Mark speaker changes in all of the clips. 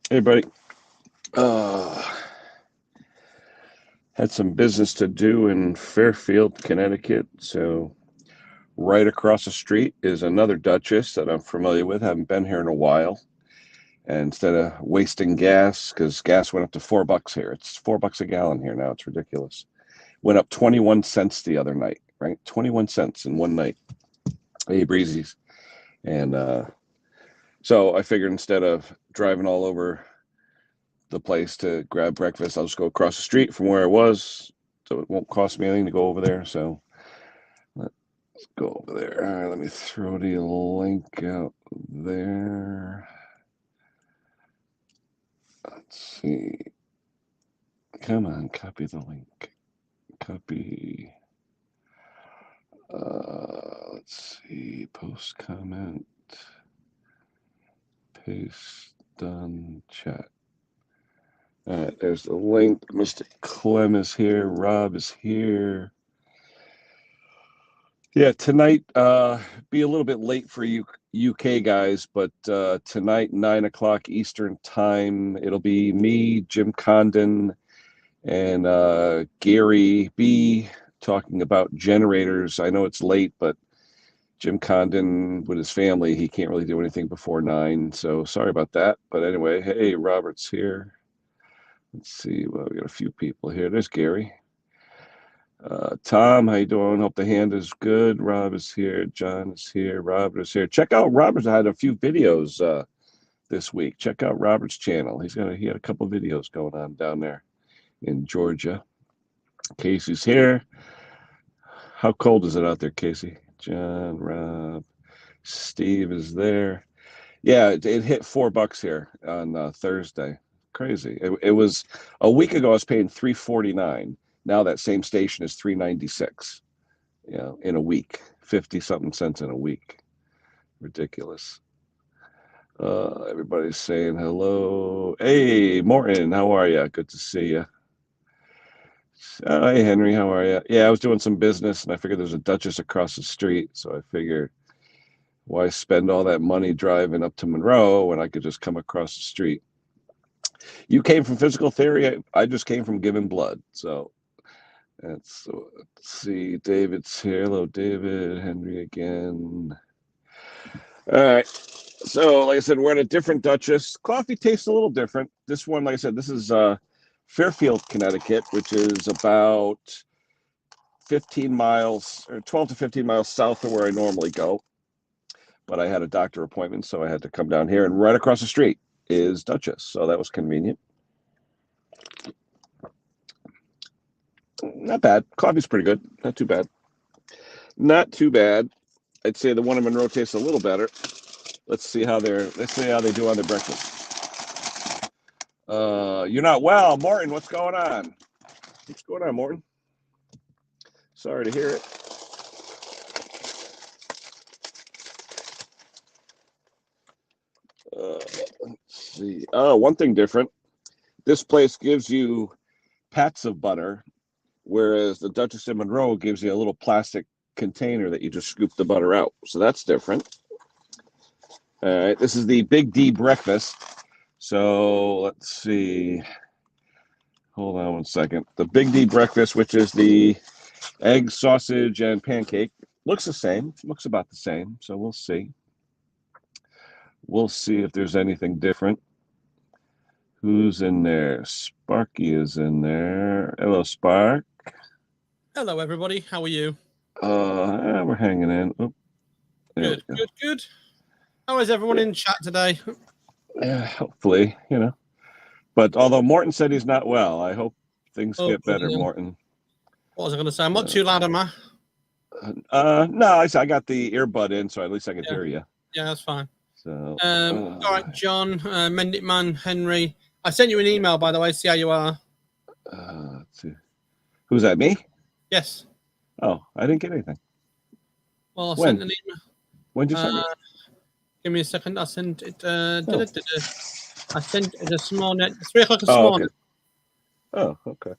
Speaker 1: Hey, buddy. Uh, had some business to do in Fairfield, Connecticut. So, right across the street is another Dutchess that I'm familiar with. Haven't been here in a while. And instead of wasting gas, because gas went up to $4 here, it's $4 a gallon here now. It's ridiculous. Went up 21 cents the other night, right? 21 cents in one night. Hey, breezies. And so I figured instead of driving all over the place to grab breakfast, I'll just go across the street from where I was, so it won't cost me anything to go over there. So let's go over there. All right, let me throw the link out there. Let's see. Come on, copy the link. Copy. Let's see. Post comment. Paste done. Chat. All right, there's the link. Mr. Clem is here. Rob is here. Yeah, tonight be a little bit late for you UK guys, but tonight 9 o'clock Eastern time, it'll be me, Jim Condon, and Gary B talking about generators. I know it's late, but Jim Condon with his family, he can't really do anything before 9, so sorry about that. But anyway, hey, Robert's here. Let's see. Well, we got a few people here. There's Gary. Tom, how you doing? Hope the hand is good. Rob is here. John is here. Robert is here. Check out Robert's. I had a few videos this week. Check out Robert's channel. He had a couple videos going on down there in Georgia. Casey's here. How cold is it out there, Casey? John, Rob, Steve is there. Yeah, it hit $4 here on Thursday. Crazy. It was a week ago. I was paying $3.49. Now that same station is $3.96. In a week, 50 something cents in a week. Ridiculous. Everybody's saying hello. Hey, Morton, how are you? Good to see you. Hey, Henry, how are you? Yeah, I was doing some business, and I figured there's a Dutchess across the street, so I figured why spend all that money driving up to Monroe when I could just come across the street. You came from physical theory. I just came from giving blood. So let's see. David's here. Hello, David. Henry again. All right. So, like I said, we're at a different Dutchess. Coffee tastes a little different. This one, like I said, this is Fairfield, Connecticut, which is about 15 miles or 12 to 15 miles south of where I normally go. But I had a doctor appointment, so I had to come down here. And right across the street is Dutchess. So that was convenient. Not bad. Coffee's pretty good. Not too bad. Not too bad. I'd say the one in Monroe tastes a little better. Let's see how they do on their breakfast. You're not well, Morton. What's going on? What's going on, Morton? Sorry to hear it. Let's see. Oh, one thing different. This place gives you pats of butter, whereas the Dutchess in Monroe gives you a little plastic container that you just scoop the butter out. So that's different. All right, this is the Big D breakfast. So let's see. Hold on one second. The Big D breakfast, which is the egg, sausage, and pancake, looks the same. Looks about the same. So we'll see. We'll see if there's anything different. Who's in there? Sparky is in there. Hello, Spark.
Speaker 2: Hello, everybody. How are you?
Speaker 1: We're hanging in. Oh,
Speaker 2: Good. How is everyone in chat today?
Speaker 1: Hopefully, But although Morton said he's not well, I hope things get better,
Speaker 2: hell.
Speaker 1: Morton.
Speaker 2: What was I going to say? I'm not too loud, am I?
Speaker 1: No, I got the earbud in, so at least I can hear you.
Speaker 2: Yeah, that's fine.
Speaker 1: So,
Speaker 2: all right, John, Mendit Man, Henry. I sent you an email, by the way. See how you are.
Speaker 1: Let's see. Who's that? Me?
Speaker 2: Yes.
Speaker 1: Oh, I didn't get anything.
Speaker 2: Well, I sent an email.
Speaker 1: When did you send it?
Speaker 2: Give me a second. I sent it. I sent it this morning, 3 o'clock this morning.
Speaker 1: Oh, okay.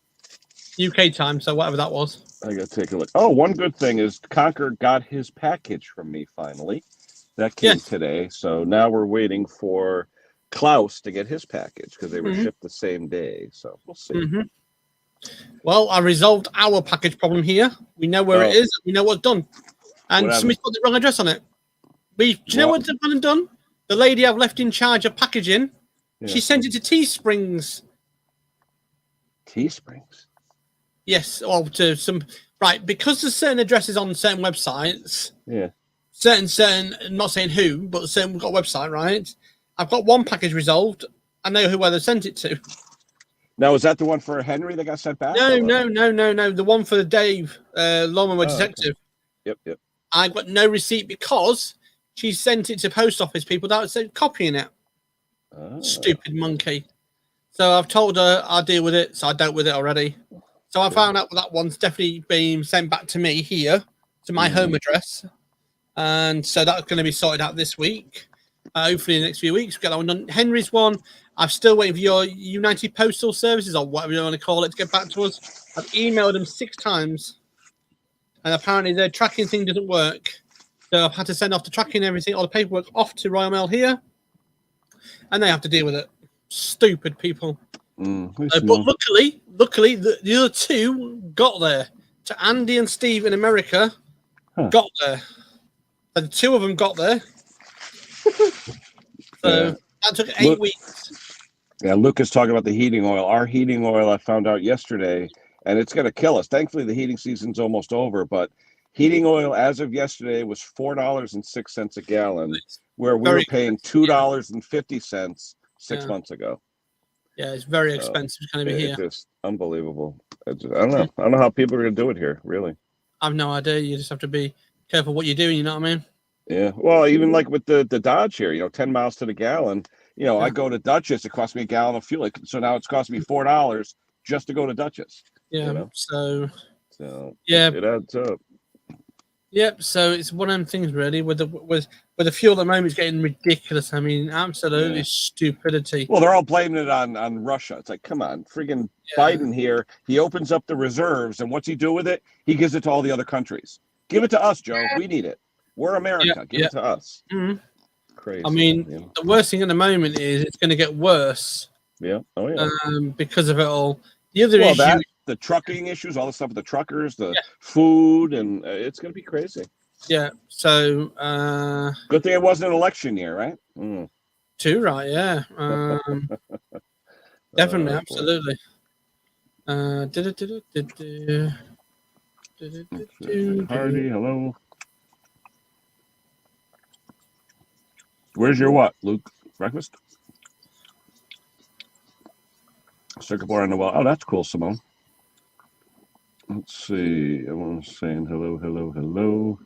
Speaker 2: UK time, so whatever that was.
Speaker 1: I got to take a look. Oh, one good thing is Conker got his package from me finally. That came today. So now we're waiting for Klaus to get his package because they were
Speaker 2: Mhm.
Speaker 1: shipped the same day. So we'll see.
Speaker 2: Mhm. Well, I resolved our package problem here. We know where it is. We know what's done. And
Speaker 1: What
Speaker 2: somebody's put the wrong address on it. Do you know what they've gone and done? The lady I've left in charge of packaging, she sent it to Teesprings.
Speaker 1: Teesprings?
Speaker 2: Yes, or to some... Right, because there's certain addresses on certain websites.
Speaker 1: Yeah.
Speaker 2: Certain, I'm not saying who, but certain, we've got a website, right? I've got one package resolved. I know who they sent it to.
Speaker 1: Now, is that the one for Henry that got sent back?
Speaker 2: No. The one for Dave, Lawnmower Detective.
Speaker 1: Okay. Yep.
Speaker 2: I got no receipt because she sent it to post office people that said copying it. Stupid monkey. So I've told her I'll deal with it. So I dealt with it already. So I found out that one's definitely been sent back to me here, to my home address. And so that's going to be sorted out this week. Hopefully in the next few weeks. We'll get that one done. Henry's one, I'm still waiting for your United Postal Services or whatever you want to call it to get back to us. I've emailed them 6 times. And apparently their tracking thing doesn't work. So I've had to send off the tracking and everything, all the paperwork off to Royal Mail here. And they have to deal with it. Stupid people. But luckily, the other 2 got there. To Andy and Steve in America, got there. And the 2 of them got there. So that took 8 weeks.
Speaker 1: Yeah, Luke is talking about the heating oil. Our heating oil, I found out yesterday, and it's going to kill us. Thankfully, the heating season's almost over, but heating oil as of yesterday was $4.06 a gallon, where we were paying $2.50 6 months ago.
Speaker 2: Yeah, it's very expensive. It's going to be here.
Speaker 1: It's just unbelievable. I don't know. I don't know how people are going to do it here, really.
Speaker 2: I've no idea. You just have to be careful what you're doing, you know what I mean?
Speaker 1: Yeah. Well, even like with the Dodge here, 10 miles to the gallon, I go to Dutchess, it costs me a gallon of fuel. So now it's costing me $4 just to go to Dutchess.
Speaker 2: Yeah. So
Speaker 1: yeah, it adds up.
Speaker 2: Yep. So it's one of them things, really, with the fuel at the moment is getting ridiculous. I mean, absolutely stupidity.
Speaker 1: Well, they're all blaming it on Russia. It's like, come on, friggin' Biden here. He opens up the reserves, and what's he do with it? He gives it to all the other countries. Give it to us, Joe. We need it. We're America. Give it to us.
Speaker 2: Mm-hmm.
Speaker 1: Crazy.
Speaker 2: I mean, the worst thing at the moment is it's going to get worse.
Speaker 1: Yeah. Oh yeah.
Speaker 2: Because of it all. The other issue.
Speaker 1: The trucking issues, all the stuff with the truckers, the food, and it's going to be crazy.
Speaker 2: Yeah. So.
Speaker 1: Good thing it wasn't an election year, right?
Speaker 2: Too right. Yeah. Definitely. Absolutely.
Speaker 1: Hardy, hello. Where's your what, Luke? Breakfast? Circuit board on the wall. Oh, that's cool, Simone. Let's see. Everyone's saying hello.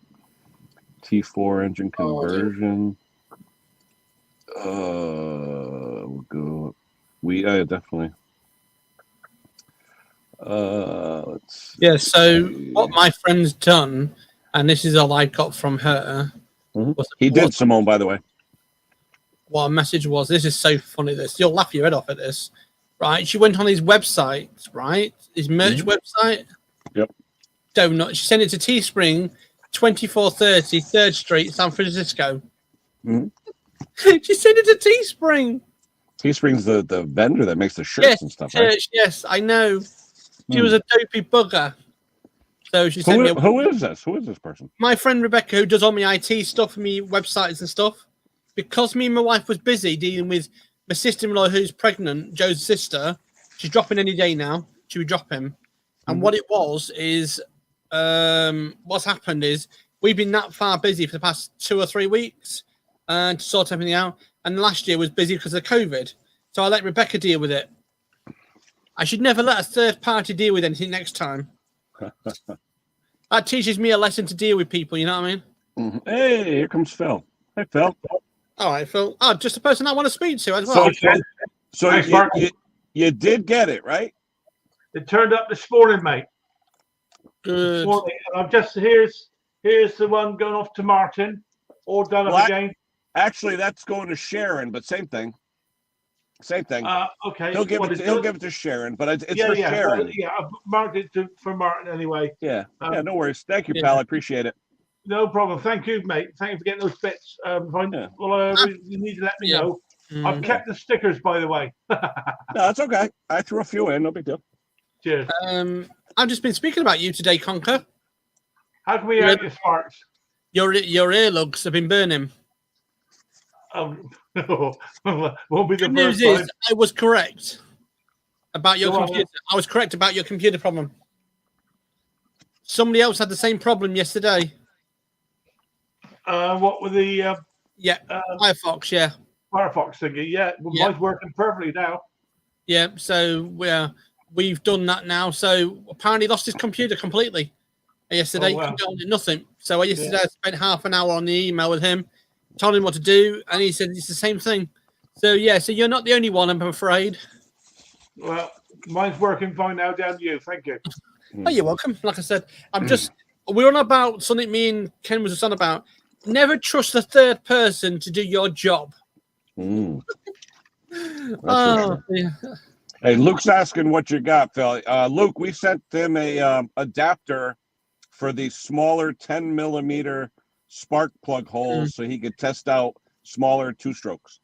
Speaker 1: T4 engine conversion. We'll go. Definitely. Let's
Speaker 2: see. So what my friend's done, and this is all I got from her.
Speaker 1: He did, Simone, by the way.
Speaker 2: What a message was. This is so funny. You'll laugh your head off at this, right? She went on his website, right? His merch website.
Speaker 1: Yep.
Speaker 2: Donut. She sent it to Teespring, 2430 3rd Street, San Francisco. She sent it to Teespring.
Speaker 1: Teespring's the vendor that makes the shirts and stuff, right?
Speaker 2: Yes, I know. She was a dopey bugger. So she sent me.
Speaker 1: Who is this? Who is this person?
Speaker 2: My friend Rebecca, who does all my IT stuff, me websites and stuff. Because me and my wife was busy dealing with my sister-in-law who's pregnant, Joe's sister. She's dropping any day now. She would drop him. And what it was is, what's happened is we've been that far busy for the past 2 or 3 weeks to sort everything out. And last year was busy because of COVID. So I let Rebecca deal with it. I should never let a third party deal with anything next time. That teaches me a lesson to deal with people, you know what I mean?
Speaker 1: Hey, here comes Phil. Hey, Phil.
Speaker 2: All right, Phil. Oh, just a person I want to speak to as well.
Speaker 1: So you did get it, right?
Speaker 3: It turned up this morning, mate.
Speaker 2: Good.
Speaker 3: This morning. And I've just here's the one going off to Martin. All done up again.
Speaker 1: Actually, that's going to Sharon, but same thing. Same thing.
Speaker 3: Okay.
Speaker 1: He'll give it to Sharon, but it's for Sharon.
Speaker 3: Well, yeah, I've marked it for Martin anyway.
Speaker 1: Yeah. No worries. Thank you, pal. I appreciate it.
Speaker 3: No problem. Thank you, mate. Thank you for getting those bits. You need to let me know. I've kept the stickers, by the way.
Speaker 1: No, that's okay. I threw a few in. No big deal.
Speaker 3: Cheers.
Speaker 2: I've just been speaking about you today, Conker.
Speaker 3: How can we help you, Sparks?
Speaker 2: Your earlugs have been burning.
Speaker 3: Won't be the
Speaker 2: Good news
Speaker 3: first time.
Speaker 2: is I was correct about your
Speaker 3: Go on,
Speaker 2: computer. I was correct about your computer problem. Somebody else had the same problem yesterday.
Speaker 3: What with the
Speaker 2: Firefox, yeah.
Speaker 3: Firefox thingy? Yeah, mine's working perfectly now.
Speaker 2: Yeah, so we've done that now. So apparently lost his computer completely yesterday.
Speaker 3: Oh, wow.
Speaker 2: Couldn't get on to nothing. So yesterday I spent half an hour on the email with him, told him what to do, and he said it's the same thing. So so you're not the only one, I'm afraid.
Speaker 3: Well, mine's working fine now. Down to you. Thank you.
Speaker 2: Oh, you're welcome. Like I said, we're on about something me and Ken was on about. Never trust a third person to do your job.
Speaker 1: Yeah. Hey, Luke's asking what you got, Phil. Luke, we sent him a adapter for the smaller 10 millimeter spark plug holes so he could test out smaller two-strokes.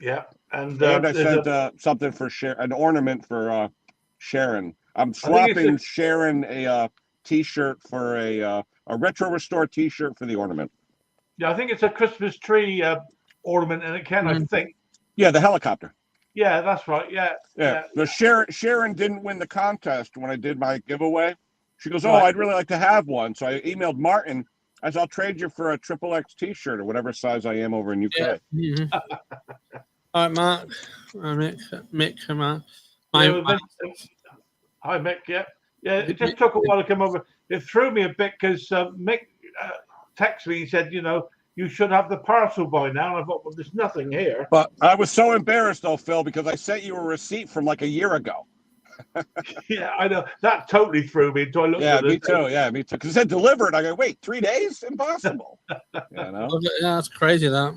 Speaker 3: Yeah, and
Speaker 1: I sent something for an ornament for Sharon. I'm swapping Sharon a T-shirt for a retro restore T-shirt for the ornament.
Speaker 3: Yeah, I think it's a Christmas tree ornament, and it can, I think.
Speaker 1: Yeah, the helicopter.
Speaker 3: Yeah, that's right. Yeah.
Speaker 1: So Sharon didn't win the contest when I did my giveaway. She goes, "Oh, I'd really like to have one." So I emailed Martin. I said, "I'll trade you for a XXX T-shirt or whatever size I am over in UK."
Speaker 2: Yeah. All right, Mark. Mick, come on.
Speaker 3: Hi, Mick. Yeah. It just took a while to come over. It threw me a bit because Mick texted me. He said, you should have the parcel by now. And I thought, well, there's nothing here.
Speaker 1: But I was so embarrassed, though, Phil, because I sent you a receipt from like a year ago.
Speaker 3: Yeah, I know. That totally threw me. Until I looked at
Speaker 1: me too. Yeah, me too. Because it said delivered. I go, wait, 3 days? Impossible.
Speaker 2: Yeah, that's crazy, that.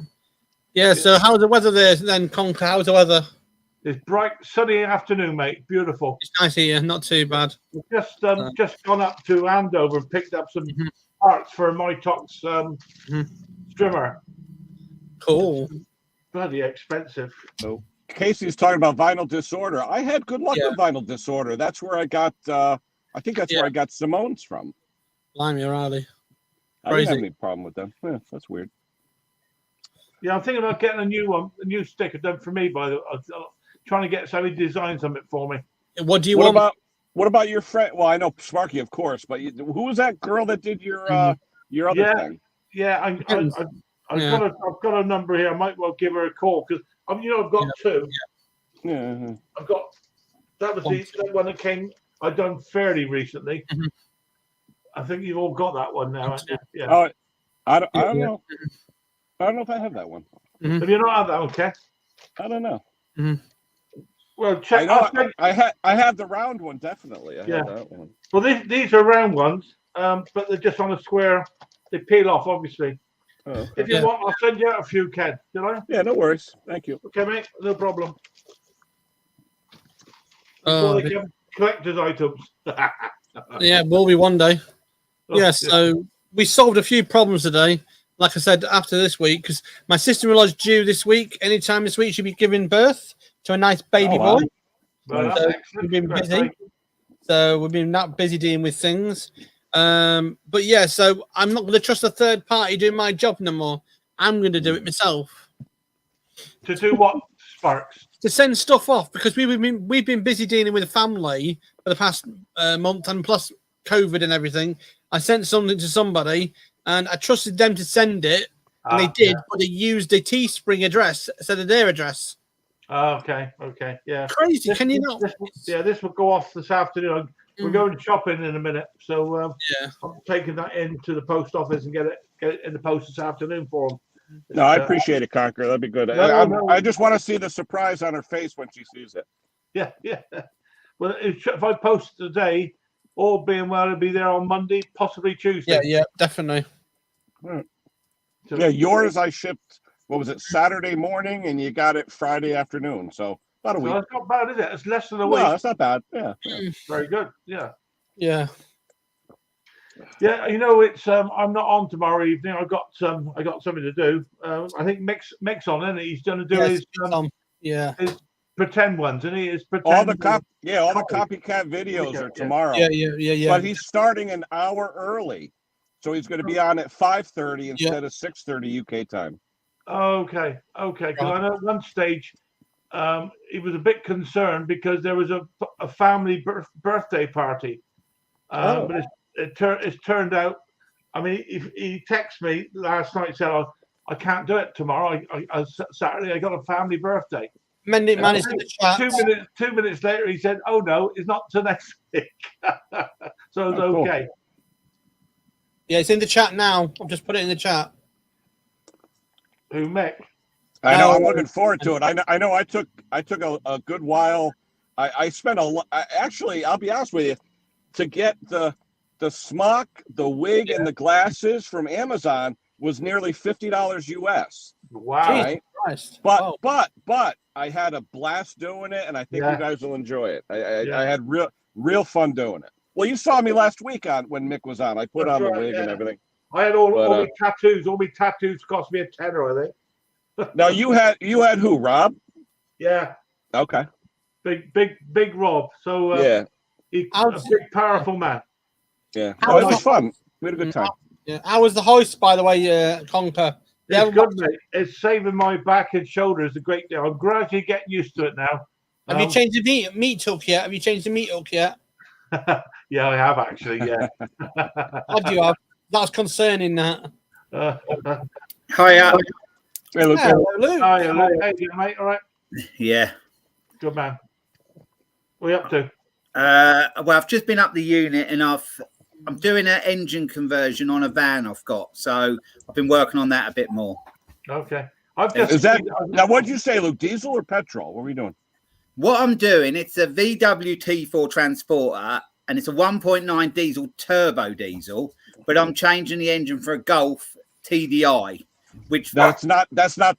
Speaker 2: Yeah, so how's the weather there then, Conker? How's the weather?
Speaker 3: It's bright, sunny afternoon, mate. Beautiful.
Speaker 2: It's nice here, not too bad.
Speaker 3: We've just gone up to Andover and picked up some parts for my Tox strimmer.
Speaker 2: Cool.
Speaker 3: Bloody expensive.
Speaker 1: So Casey's talking about vinyl disorder. I had good luck with vinyl disorder. That's where I got. I think that's where I got Simone's from.
Speaker 2: Blimey, Riley.
Speaker 1: I didn't have any problem with them. Yeah, that's weird.
Speaker 3: Yeah, I'm thinking about getting a new sticker done for me. By the way, trying to get somebody to design something for me.
Speaker 2: What do you want?
Speaker 1: What about your friend? Well, I know Sparky, of course, but who was that girl that did your other thing?
Speaker 3: Yeah, I've got a number here. I might well give her a call because I've got two.
Speaker 1: Yeah.
Speaker 3: I've got that was the one that came. I've done fairly recently. I think you've all got that one now. Haven't you? Yeah.
Speaker 1: Oh, I don't know. I don't know if I have that one.
Speaker 3: Have you not had that one, Kev?
Speaker 1: I don't know.
Speaker 3: Well, check.
Speaker 1: I have the round one, definitely. I have that one.
Speaker 3: Well, these are round ones, but they're just on a square. They peel off, obviously. Oh, okay. If you want, I'll send you out a few, Ken. Did I?
Speaker 1: Yeah, no worries. Thank you.
Speaker 3: Okay, mate. No problem. Before they come collector's items.
Speaker 2: Yeah, will be one day. So we solved a few problems today. Like I said, after this week, because my sister-in-law's due this week. Anytime this week, she'll be giving birth to a nice baby boy.
Speaker 3: Well,
Speaker 2: so we've been busy. So we've been that busy dealing with things. But yeah, so I'm not going to trust a third party doing my job no more. I'm going to do it myself.
Speaker 3: To do what, Sparks?
Speaker 2: To send stuff off, because we've been busy dealing with the family for the past month, and plus COVID and everything. I sent something to somebody, and I trusted them to send it, and they did, but they used the Teespring address instead of their address.
Speaker 3: Okay, yeah.
Speaker 2: Crazy, can you not?
Speaker 3: This will go off this afternoon. We're going shopping in a minute, so I'm taking that into the post office and get it in the post this afternoon for them.
Speaker 1: No, I appreciate it, Conker. That'd be good. I just want to see the surprise on her face when she sees it.
Speaker 3: Yeah. Well, if I post today, all being well, it'll be there on Monday, possibly Tuesday.
Speaker 2: Yeah, definitely.
Speaker 1: Right. So, yours I shipped. What was it? Saturday morning, and you got it Friday afternoon. So about a week.
Speaker 3: That's not bad, is it? It's less than a week.
Speaker 1: No, that's not bad. Yeah.
Speaker 3: Very good. Yeah.
Speaker 2: Yeah.
Speaker 3: Yeah, you know, it's I'm not on tomorrow evening. I got something to do. I think Mick's on, isn't he? He's going to do his pretend ones, and he is pretend.
Speaker 1: All the copycat videos are tomorrow.
Speaker 2: Yeah.
Speaker 1: But he's starting an hour early, so he's going to be on at 5:30 instead of 6:30 UK time.
Speaker 3: Okay. Because I know at one stage, he was a bit concerned because there was a family birthday party, but it's turned out. I mean, he texted me last night, said, "Oh, I can't do it tomorrow. Saturday I got a family birthday."
Speaker 2: Man in the chat.
Speaker 3: 2 minutes later, he said, "Oh no, it's not till next week." So it's okay.
Speaker 1: Cool.
Speaker 2: Yeah, it's in the chat now. I've just put it in the chat.
Speaker 3: Who, Mick?
Speaker 1: I know. I'm looking forward to it. I know. I took a good while. I spent a lot. Actually, I'll be honest with you. To get the smock, the wig, and the glasses from Amazon was nearly $50 US.
Speaker 3: Wow!
Speaker 1: Right?
Speaker 2: Christ.
Speaker 1: But I had a blast doing it, and I think you guys will enjoy it. I had real fun doing it. Well, you saw me last week when Mick was on. I put on the wig and everything.
Speaker 3: I had all my tattoos. All my tattoos cost me $10, I think.
Speaker 1: Now you had who? Rob?
Speaker 3: Yeah.
Speaker 1: Okay.
Speaker 3: Big Rob. So he's a big, powerful man.
Speaker 1: Yeah. Oh, it was fun. We had a good time.
Speaker 2: Yeah. How was the hoist, by the way, Conker?
Speaker 3: It's good, mate. It's saving my back and shoulders a great deal. I'm gradually getting used to it now.
Speaker 2: Have you changed the meat hook yet? Have you changed the meat hook yet?
Speaker 3: Yeah, I have actually. Yeah.
Speaker 2: Have you? That's concerning. That.
Speaker 3: Hiya.
Speaker 1: Hey, Luke.
Speaker 2: Hello, Luke.
Speaker 3: Hiya, Luke. Hey, mate. All right.
Speaker 4: Yeah.
Speaker 3: Good man. What are you up to?
Speaker 4: Well, I've just been up the unit and I'm doing an engine conversion on a van I've got, so I've been working on that a bit more.
Speaker 3: Okay.
Speaker 1: Now? What'd you say, Luke? Diesel or petrol? What are we doing?
Speaker 4: What I'm doing, it's a VWT4 transporter, and it's a 1.9 diesel turbo diesel, but I'm changing the engine for a Golf TDI, which
Speaker 1: that's not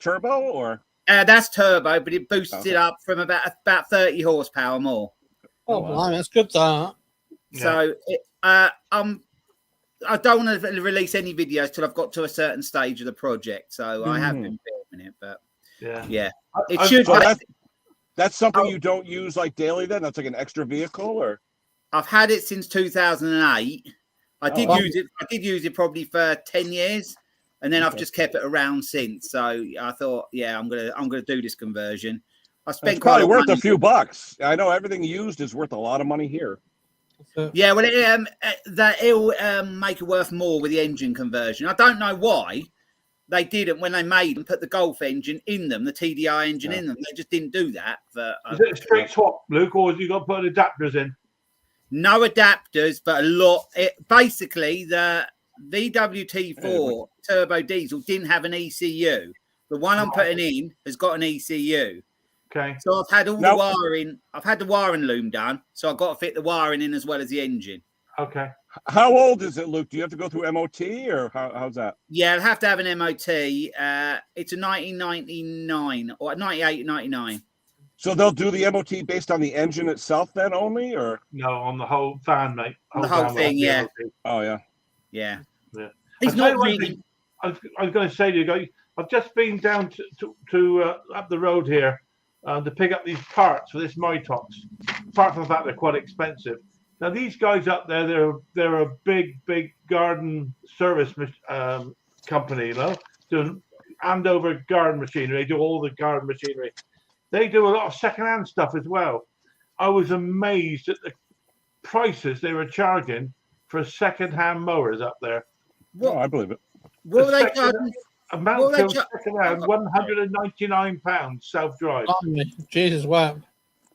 Speaker 1: turbo, or
Speaker 4: that's turbo, but it boosts it up from about 30 horsepower more.
Speaker 2: Oh, wow. That's good. That.
Speaker 4: So I don't want to release any videos till I've got to a certain stage of the project. So I have been filming it, but yeah, it should.
Speaker 1: So that's something you don't use like daily. Then that's like an extra vehicle, or
Speaker 4: I've had it since 2008. I did use it probably for 10 years, and then I've just kept it around since. So I thought, I'm gonna do this conversion. I spent
Speaker 1: probably worth a few bucks. I know everything used is worth a lot of money here.
Speaker 4: Yeah, well, it'll make it worth more with the engine conversion. I don't know why they didn't when they made and put the Golf engine in them, the TDI engine in them. They just didn't do that. But
Speaker 3: is it a straight swap, Luke, or have you got to put adapters in?
Speaker 4: No adapters, but a lot. Basically, the VWT4 turbo diesel didn't have an ECU. The one I'm putting in has got an ECU.
Speaker 3: Okay.
Speaker 4: So I've had all the wiring. I've had the wiring loom done, so I've got to fit the wiring in as well as the engine.
Speaker 3: Okay.
Speaker 1: How old is it, Luke? Do you have to go through MOT, or how's that?
Speaker 4: Yeah, I'll have to have an MOT. It's a 1999 or 98, 99.
Speaker 1: So they'll do the MOT based on the engine itself then only, or
Speaker 3: no, on the whole van, mate.
Speaker 4: The whole thing, yeah.
Speaker 1: Oh yeah.
Speaker 4: Yeah.
Speaker 3: He's not really. I was going to say to you, I've just been down to up the road here to pick up these parts for this Mitox. Apart from the fact they're quite expensive. Now these guys up there, they're a big garden service company, you know, doing Andover garden machinery. They do all the garden machinery. They do a lot of second-hand stuff as well. I was amazed at the prices they were charging for second-hand mowers up there.
Speaker 1: Oh, I believe it.
Speaker 4: What were they charging?
Speaker 3: Amount of second-hand, £199 self-drive.
Speaker 2: Oh, Jesus, wow.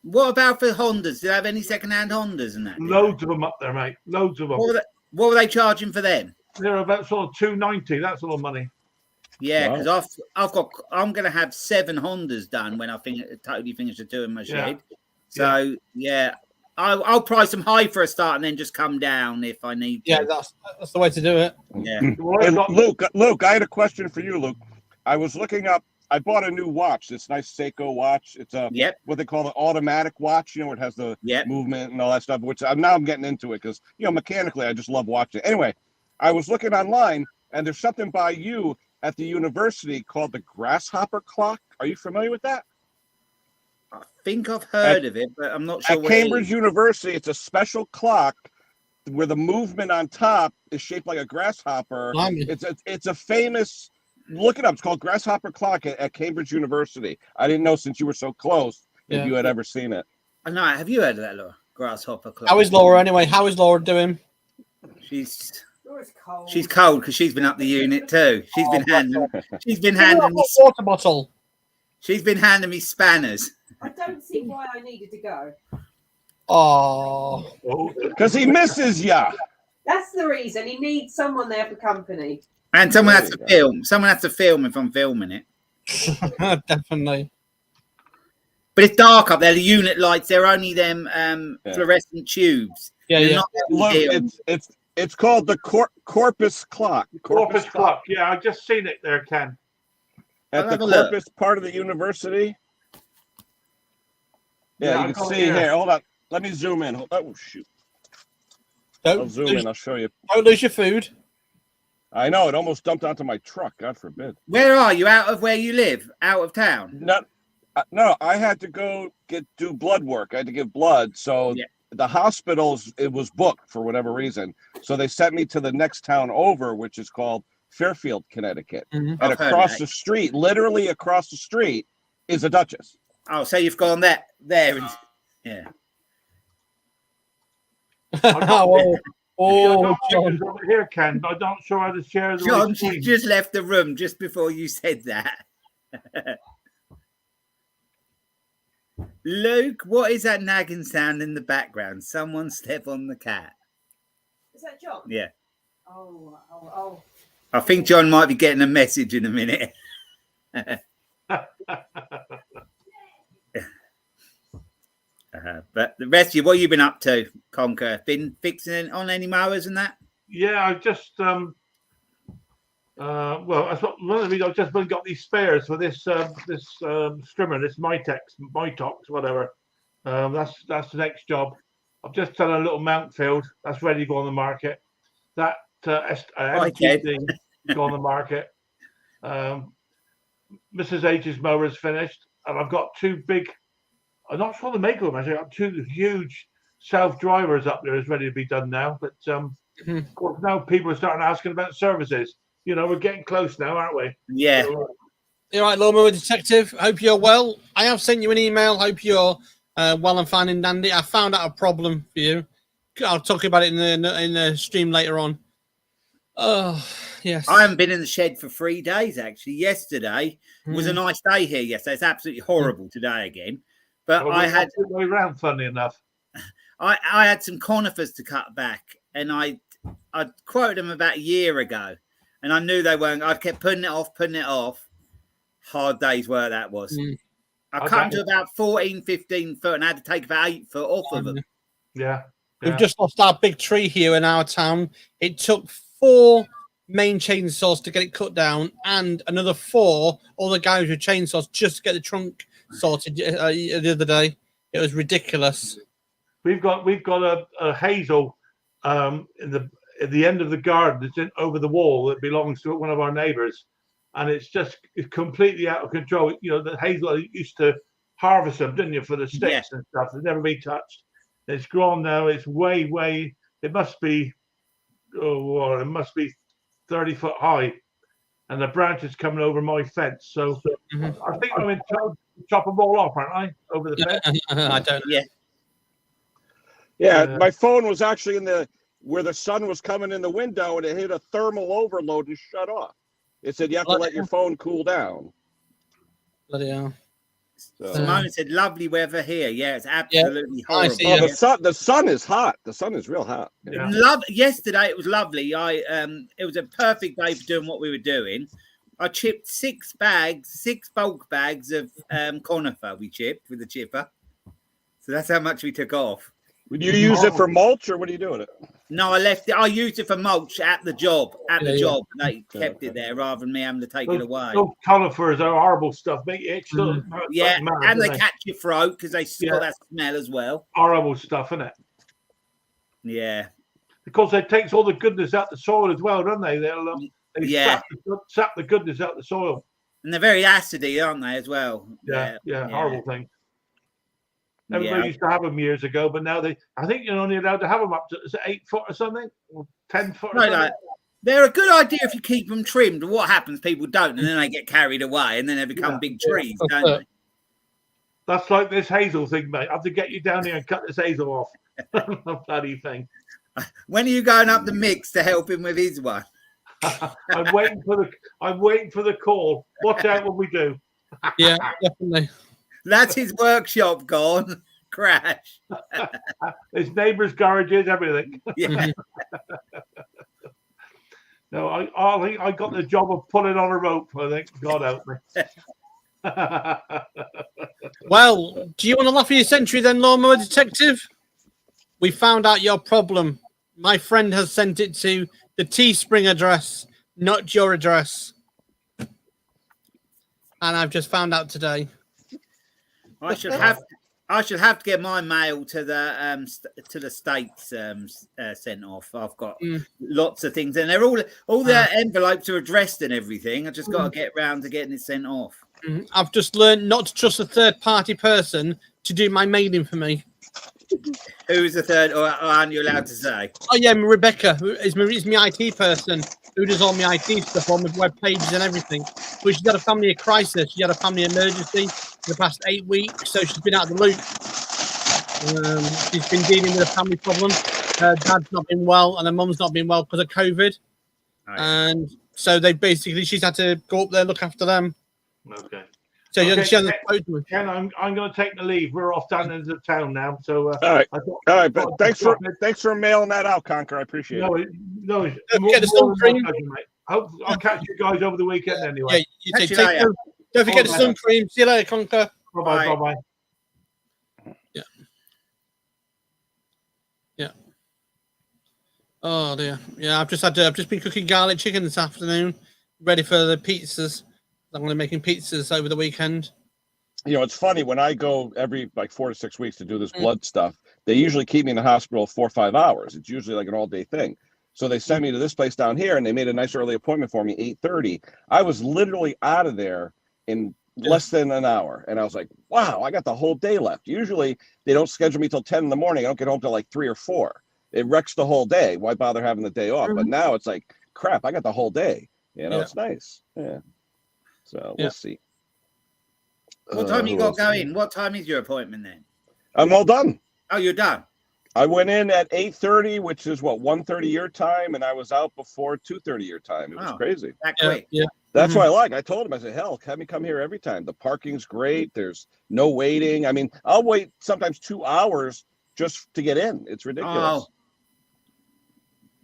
Speaker 4: What about for Hondas? Do they have any second-hand Hondas and that?
Speaker 3: Loads of them up there, mate. Loads of them.
Speaker 4: What were they charging for them?
Speaker 3: They're about sort of $290. That's a lot of money.
Speaker 4: Yeah, because I'm going to have 7 Hondas done when I totally finish the two in my shed. So I'll price them high for a start and then just come down if I need to.
Speaker 2: Yeah, that's the way to do it.
Speaker 4: Yeah.
Speaker 1: Hey, Luke, I had a question for you, Luke. I was looking up. I bought a new watch. This nice Seiko watch. It's a what they call an automatic watch. It has the movement and all that stuff. Which I'm getting into it because mechanically I just love watching it. Anyway, I was looking online, and there's something by you at the university called the grasshopper clock. Are you familiar with that?
Speaker 4: I think I've heard of it, but I'm not sure.
Speaker 1: At Cambridge University, it's a special clock where the movement on top is shaped like a grasshopper. It's a famous. Look it up. It's called Grasshopper Clock at Cambridge University. I didn't know, since you were so close, if you had ever seen it.
Speaker 4: I know. Have you heard of that, Laura? Grasshopper Clock.
Speaker 2: How is Laura anyway? How is Laura doing?
Speaker 4: She's cold because she's been up the unit too. She's been handing me
Speaker 2: water bottle.
Speaker 4: She's been handing me spanners.
Speaker 5: I don't see why I needed to go.
Speaker 2: Oh,
Speaker 1: because he misses ya.
Speaker 5: That's the reason. He needs someone there for company.
Speaker 4: And someone has to film. Someone has to film if I'm filming it.
Speaker 2: Definitely.
Speaker 4: But it's dark up there. The unit lights, they're only them fluorescent tubes.
Speaker 2: Yeah.
Speaker 1: Look, it's called the Corpus Clock.
Speaker 3: Corpus Clock. Yeah, I've just seen it there, Ken.
Speaker 1: At the Corpus part of the university. Yeah, you can see here. Hold on. Let me zoom in. Oh, shoot. I'll zoom in. I'll show you.
Speaker 2: Don't lose your food.
Speaker 1: I know. It almost dumped onto my truck. God forbid.
Speaker 4: Where are you? Out of where you live? Out of town?
Speaker 1: No, I had to go do blood work. I had to give blood. So the hospitals, it was booked for whatever reason. So they sent me to the next town over, which is called Fairfield, Connecticut. And across the street, literally across the street, is a Dutchess.
Speaker 4: Oh, so you've gone there. Yeah.
Speaker 3: John. Here, Ken. I'm not sure how to share the
Speaker 4: John, she just left the room just before you said that. Luke, what is that nagging sound in the background? Someone step on the cat.
Speaker 5: Is that John?
Speaker 4: Yeah.
Speaker 5: Oh.
Speaker 4: I think John might be getting a message in a minute. But the rest of you, what have you been up to, Conker? Been fixing on any mowers and that?
Speaker 3: Yeah, I just well, that's what one of the reasons I've just got these spares for this strimmer, this Mitox, whatever. That's the next job. I've just done a little mount field that's ready to go on the market. That thing go on the market. Mrs. H's mower is finished, and I've got two big. I'm not sure the maker of them. I've got two huge self-drivers up there is ready to be done now. But of course, now people are starting asking about services. You know, we're getting close now, aren't we?
Speaker 4: Yeah.
Speaker 2: You're right, Lawnmower Detective. Hope you're well. I have sent you an email. Hope you're well and fine and dandy. I found out a problem for you. I'll talk about it in the stream later on. Oh, yes.
Speaker 4: I haven't been in the shed for 3 days, actually. Yesterday was a nice day here yesterday. It's absolutely horrible today again. But I had
Speaker 3: way around, funny enough.
Speaker 4: I had some conifers to cut back, and I quoted them about a year ago, and I knew they weren't. I kept putting it off. Hard day's work that was. I cut them to about 14, 15 foot, and I had to take about 8 foot off of them.
Speaker 3: Yeah.
Speaker 2: We've just lost our big tree here in our town. It took 4 main chainsaws to get it cut down, and another 4 other guys with chainsaws just to get the trunk sorted the other day. It was ridiculous.
Speaker 3: We've got a hazel at the end of the garden. It's over the wall that belongs to one of our neighbours, and it's completely out of control. You know, the hazel, you used to harvest them, didn't you, for the sticks and stuff? They've never been touched. It's grown now. It's way. It must be 30 foot high, and the branches coming over my fence. So I think I'm in charge to chop them all off, aren't I? Over the fence.
Speaker 2: I don't.
Speaker 1: Yeah. My phone was actually where the sun was coming in the window, and it hit a thermal overload and shut off. It said you have to let your phone cool down.
Speaker 2: Bloody hell.
Speaker 1: So.
Speaker 4: Simone said, "Lovely weather here." Yeah, it's absolutely horrible.
Speaker 1: The sun is hot. The sun is real hot.
Speaker 3: Yeah.
Speaker 4: Yesterday it was lovely. It was a perfect day for doing what we were doing. I chipped 6 bulk bags of conifer. We chipped with the chipper, so that's how much we took off.
Speaker 1: Would you use it for mulch, or what are you doing it?
Speaker 4: No, I left it. I used it for mulch at the job. They kept it there rather than me having to take it away.
Speaker 3: Those conifers are horrible stuff. Make it extra.
Speaker 4: And they catch your throat because they got that smell as well.
Speaker 3: Horrible stuff, isn't it?
Speaker 4: Yeah.
Speaker 3: because it takes all the goodness out the soil as well, don't they? They
Speaker 4: Yeah.
Speaker 3: sap the goodness out the soil.
Speaker 4: And they're very acidy, aren't they, as well?
Speaker 3: Yeah, horrible thing. Everybody
Speaker 4: Yeah.
Speaker 3: used to have them years ago, but now I think you're only allowed to have them up to 8 foot or something, or 10 foot or something.
Speaker 4: They're a good idea if you keep them trimmed. What happens? People don't, and then they get carried away, and then they become big trees, don't they?
Speaker 3: That's like this hazel thing, mate. I have to get you down here and cut this hazel off. Bloody thing.
Speaker 4: When are you going up the mix to help him with his one?
Speaker 3: I'm waiting for the call. Watch out when we do.
Speaker 2: Yeah, definitely.
Speaker 4: That's his workshop gone. Crash.
Speaker 3: His neighbours' garages, everything.
Speaker 4: Yeah.
Speaker 3: No, I think I got the job of pulling on a rope. I think God help me.
Speaker 2: Well, do you want to laugh at your century then, Lawnmower Detective? We found out your problem. My friend has sent it to the Teespring address, not your address. And I've just found out today.
Speaker 4: I should have to get my mail to the States sent off. I've got lots of things, and they're all the envelopes are addressed and everything. I just got to get round to getting it sent off.
Speaker 2: I've just learned not to trust a third-party person to do my mailing for me.
Speaker 4: Who's the third, or aren't you allowed to say?
Speaker 2: Oh yeah, Rebecca, who is my IT person, who does all my IT stuff on with web pages and everything. But she's had a family crisis. She had a family emergency for the past 8 weeks, so she's been out of the loop. She's been dealing with a family problem. Her dad's not been well, and her mum's not been well because of COVID. And so she's had to go up there and look after them.
Speaker 3: Okay.
Speaker 2: So
Speaker 3: okay,
Speaker 2: she hasn't spoken to me.
Speaker 3: Ken, I'm going to take the leave. We're off down into town now. So
Speaker 1: all right. But thanks for mailing that out, Conker. I appreciate it.
Speaker 3: No,
Speaker 2: get the sun cream.
Speaker 3: I'll catch you guys over the weekend anyway.
Speaker 2: Yeah, don't forget the sun cream. See you later, Conker.
Speaker 3: Bye.
Speaker 2: Yeah. Yeah. Oh dear. Yeah, I've just been cooking garlic chicken this afternoon, ready for the pizzas. I'm going to be making pizzas over the weekend.
Speaker 1: You know, it's funny when I go every 4 to 6 weeks to do this blood stuff, they usually keep me in the hospital 4 or 5 hours. It's usually like an all-day thing. So they sent me to this place down here, and they made a nice early appointment for me, 8:30. I was literally out of there in less than an hour. And I was like, wow, I got the whole day left. Usually they don't schedule me till 10 in the morning. I don't get home till like 3 or 4. It wrecks the whole day. Why bother having the day off? But now it's like, crap, I got the whole day. You know, it's nice. Yeah. So we'll see.
Speaker 4: What time you got going? What time is your appointment then?
Speaker 1: I'm all done.
Speaker 4: Oh, you're done.
Speaker 1: I went in at 8:30, which is 1:30 your time, and I was out before 2:30 your time. It was crazy.
Speaker 4: That quick.
Speaker 2: Yeah.
Speaker 1: That's what I like. I told him, I said, hell, have me come here every time. The parking's great. There's no waiting. I mean, I'll wait sometimes 2 hours just to get in. It's ridiculous.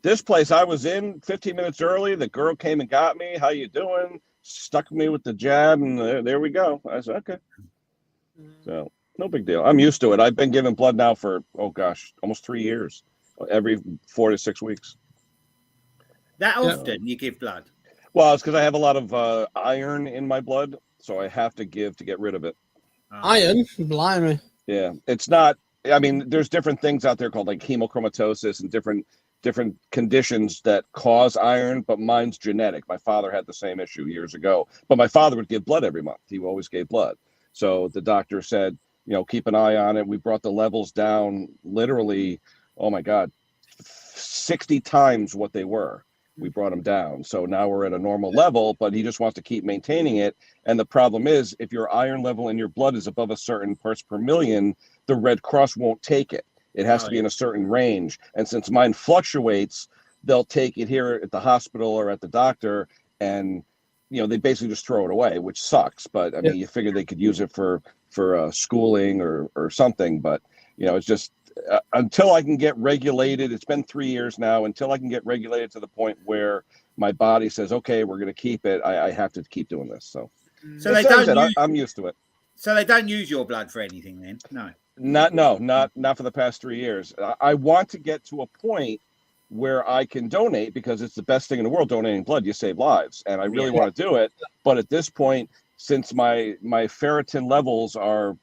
Speaker 1: This place, I was in 15 minutes early. The girl came and got me. How you doing? Stuck me with the jab, and there we go. I said, okay. So no big deal. I'm used to it. I've been giving blood now for, almost 3 years, every 4 to 6 weeks.
Speaker 4: That often you give blood?
Speaker 1: Well, it's because I have a lot of iron in my blood, so I have to give to get rid of it.
Speaker 2: Iron? Blimey.
Speaker 1: Yeah. It's not, I mean, there's different things out there called like hemochromatosis and different conditions that cause iron, but mine's genetic. My father had the same issue years ago, but my father would give blood every month. He always gave blood. So the doctor said, keep an eye on it. We brought the levels down literally, 60 times what they were. We brought them down. So now we're at a normal level, but he just wants to keep maintaining it. And the problem is if your iron level in your blood is above a certain parts per million, the Red Cross won't take it. It has to be in a certain range. And since mine fluctuates, they'll take it here at the hospital or at the doctor, and they basically just throw it away, which sucks. But I mean, you figure they could use it for schooling or something. But it's just until I can get regulated. It's been 3 years now. Until I can get regulated to the point where my body says, okay, we're going to keep it, I have to keep doing this. So
Speaker 4: they don't.
Speaker 1: I'm used to it.
Speaker 4: So they don't use your blood for anything then? No.
Speaker 1: Not for the past 3 years. I want to get to a point where I can donate because it's the best thing in the world. Donating blood, you save lives, and I really want to do it. But at this point, since my ferritin levels are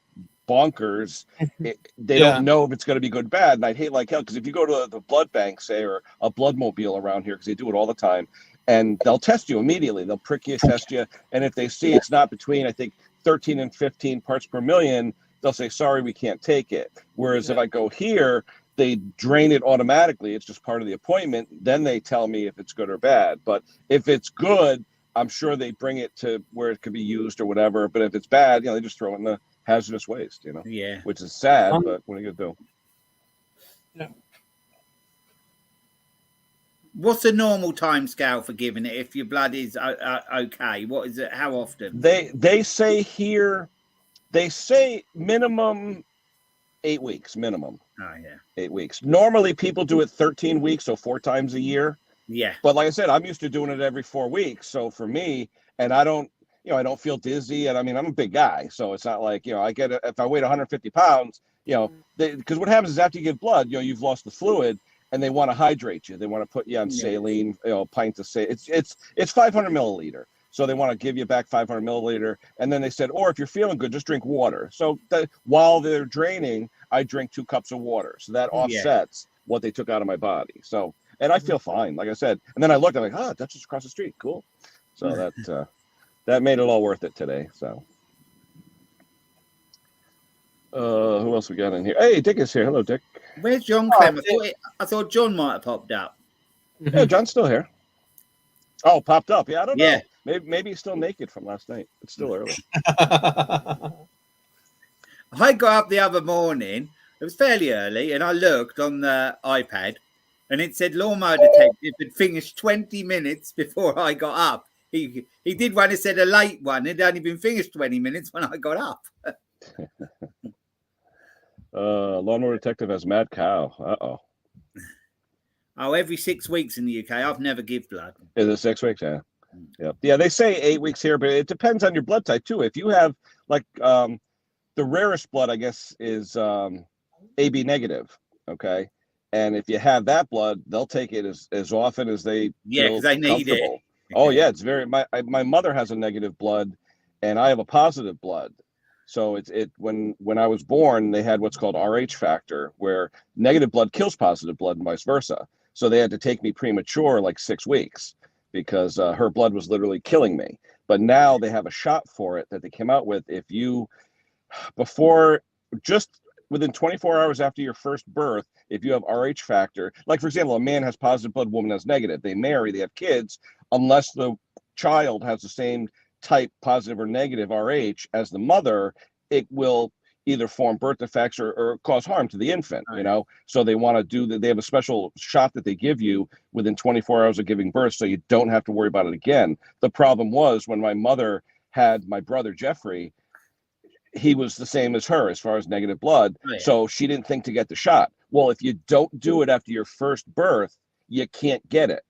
Speaker 1: bonkers. They don't know if it's going to be good or bad. And I'd hate like hell, because if you go to the blood bank, say, or a blood mobile around here, because they do it all the time, and they'll test you immediately. They'll prick you, test you. And if they see it's not between, I think, 13 and 15 parts per million, they'll say, sorry, we can't take it. Whereas if I go here, they drain it automatically. It's just part of the appointment. Then they tell me if it's good or bad. But if it's good, I'm sure they bring it to where it could be used or whatever. But if it's bad, they just throw it in the hazardous waste,
Speaker 4: Yeah.
Speaker 1: which is sad, but what are you going to do?
Speaker 2: Yeah.
Speaker 4: What's the normal time scale for giving it if your blood is okay? What is it? How often?
Speaker 1: They say here, they say minimum 8 weeks, minimum.
Speaker 4: Oh, yeah.
Speaker 1: 8 weeks. Normally people do it 13 weeks, so 4 times a year.
Speaker 4: Yeah.
Speaker 1: But like I said, I'm used to doing it every 4 weeks. So for me, and I don't feel dizzy. And I mean, I'm a big guy. So it's not like, I get it. If I weigh 150 pounds, because what happens is after you give blood, you've lost the fluid and they want to hydrate you. They want to put you on saline, a pint of saline. It's 500 milliliter. So they want to give you back 500 milliliter. And then they said, or if you're feeling good, just drink water. So while they're draining, I drink 2 cups of water. So that offsets what they took out of my body. So, and I feel fine, like I said. And then I looked, I'm like, Dutchess across the street. Cool. So that made it all worth it today. So who else we got in here? Hey, Dick is here. Hello, Dick.
Speaker 4: Where's John Clem? I thought John might have popped up.
Speaker 1: Yeah, John's still here. Oh, popped up. Yeah, I don't know.
Speaker 4: Yeah.
Speaker 1: Maybe he's still naked from last night. It's still early.
Speaker 4: I got up the other morning. It was fairly early, and I looked on the iPad, and it said Lawnmower Detective had finished 20 minutes before I got up. He did one. It said a late one. It had only been finished 20 minutes when I got up.
Speaker 1: Lawnmower Detective has mad cow. Uh-oh.
Speaker 4: Oh, every 6 weeks in the UK. I've never give blood.
Speaker 1: Is it 6 weeks? Yeah. Yep. Yeah, they say 8 weeks here, but it depends on your blood type too. If you have like the rarest blood, I guess, is AB negative. Okay. And if you have that blood, they'll take it as often as they feel
Speaker 4: because they need it.
Speaker 1: Oh yeah, it's very. My mother has a negative blood, and I have a positive blood. So when I was born, they had what's called RH factor, where negative blood kills positive blood and vice versa. So they had to take me premature, like 6 weeks, because her blood was literally killing me. But now they have a shot for it that they came out with. If you just within 24 hours after your first birth, if you have RH factor, like for example, a man has positive blood, woman has negative. They marry, they have kids, unless the child has the same type, positive or negative RH as the mother, it will either form birth defects or cause harm to the infant, So they want to do that. They have a special shot that they give you within 24 hours of giving birth, so you don't have to worry about it again. The problem was when my mother had my brother Jeffrey, he was the same as her as far as negative blood. Oh, yeah. So she didn't think to get the shot. Well, if you don't do it after your first birth, you can't get it.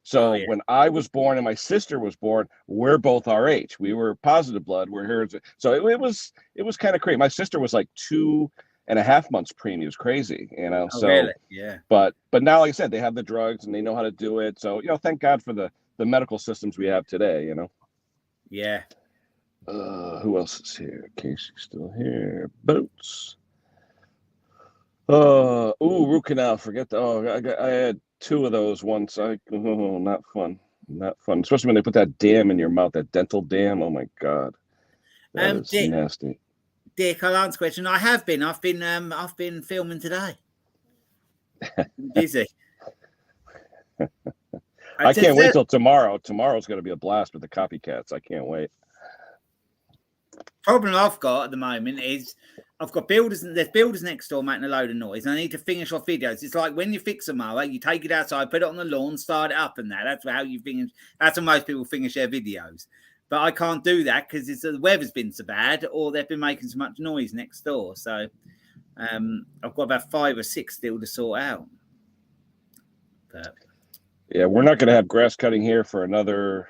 Speaker 1: So when I was born and my sister was born, we're both RH. We were positive blood. We're here. So it was kind of crazy. My sister was like 2.5 months preemie. It was crazy, Oh, so
Speaker 4: really? Yeah.
Speaker 1: But now, like I said, they have the drugs and they know how to do it. So thank God for the medical systems we have today.
Speaker 4: Yeah.
Speaker 1: Who else is here? Casey's still here. Boats. Root canal. Forget the. I had 2 of those once. Not fun. Not fun. Especially when they put that dam in your mouth, that dental dam. Oh my God. That is
Speaker 4: Dick,
Speaker 1: nasty.
Speaker 4: Dick, I'll answer the question. I've been filming today. Busy.
Speaker 1: I can't wait till tomorrow. Tomorrow's going to be a blast with the copycats. I can't wait.
Speaker 4: Problem I've got at the moment is I've got there's builders next door making a load of noise, and I need to finish off videos. It's like when you fix a mower, you take it outside, put it on the lawn, start it up, and that's how you finish. That's how most people finish their videos. But I can't do that because the weather's been so bad, or they've been making so much noise next door. So I've got about 5 or 6 still to sort out. But
Speaker 1: yeah, we're not going to have grass cutting here for another,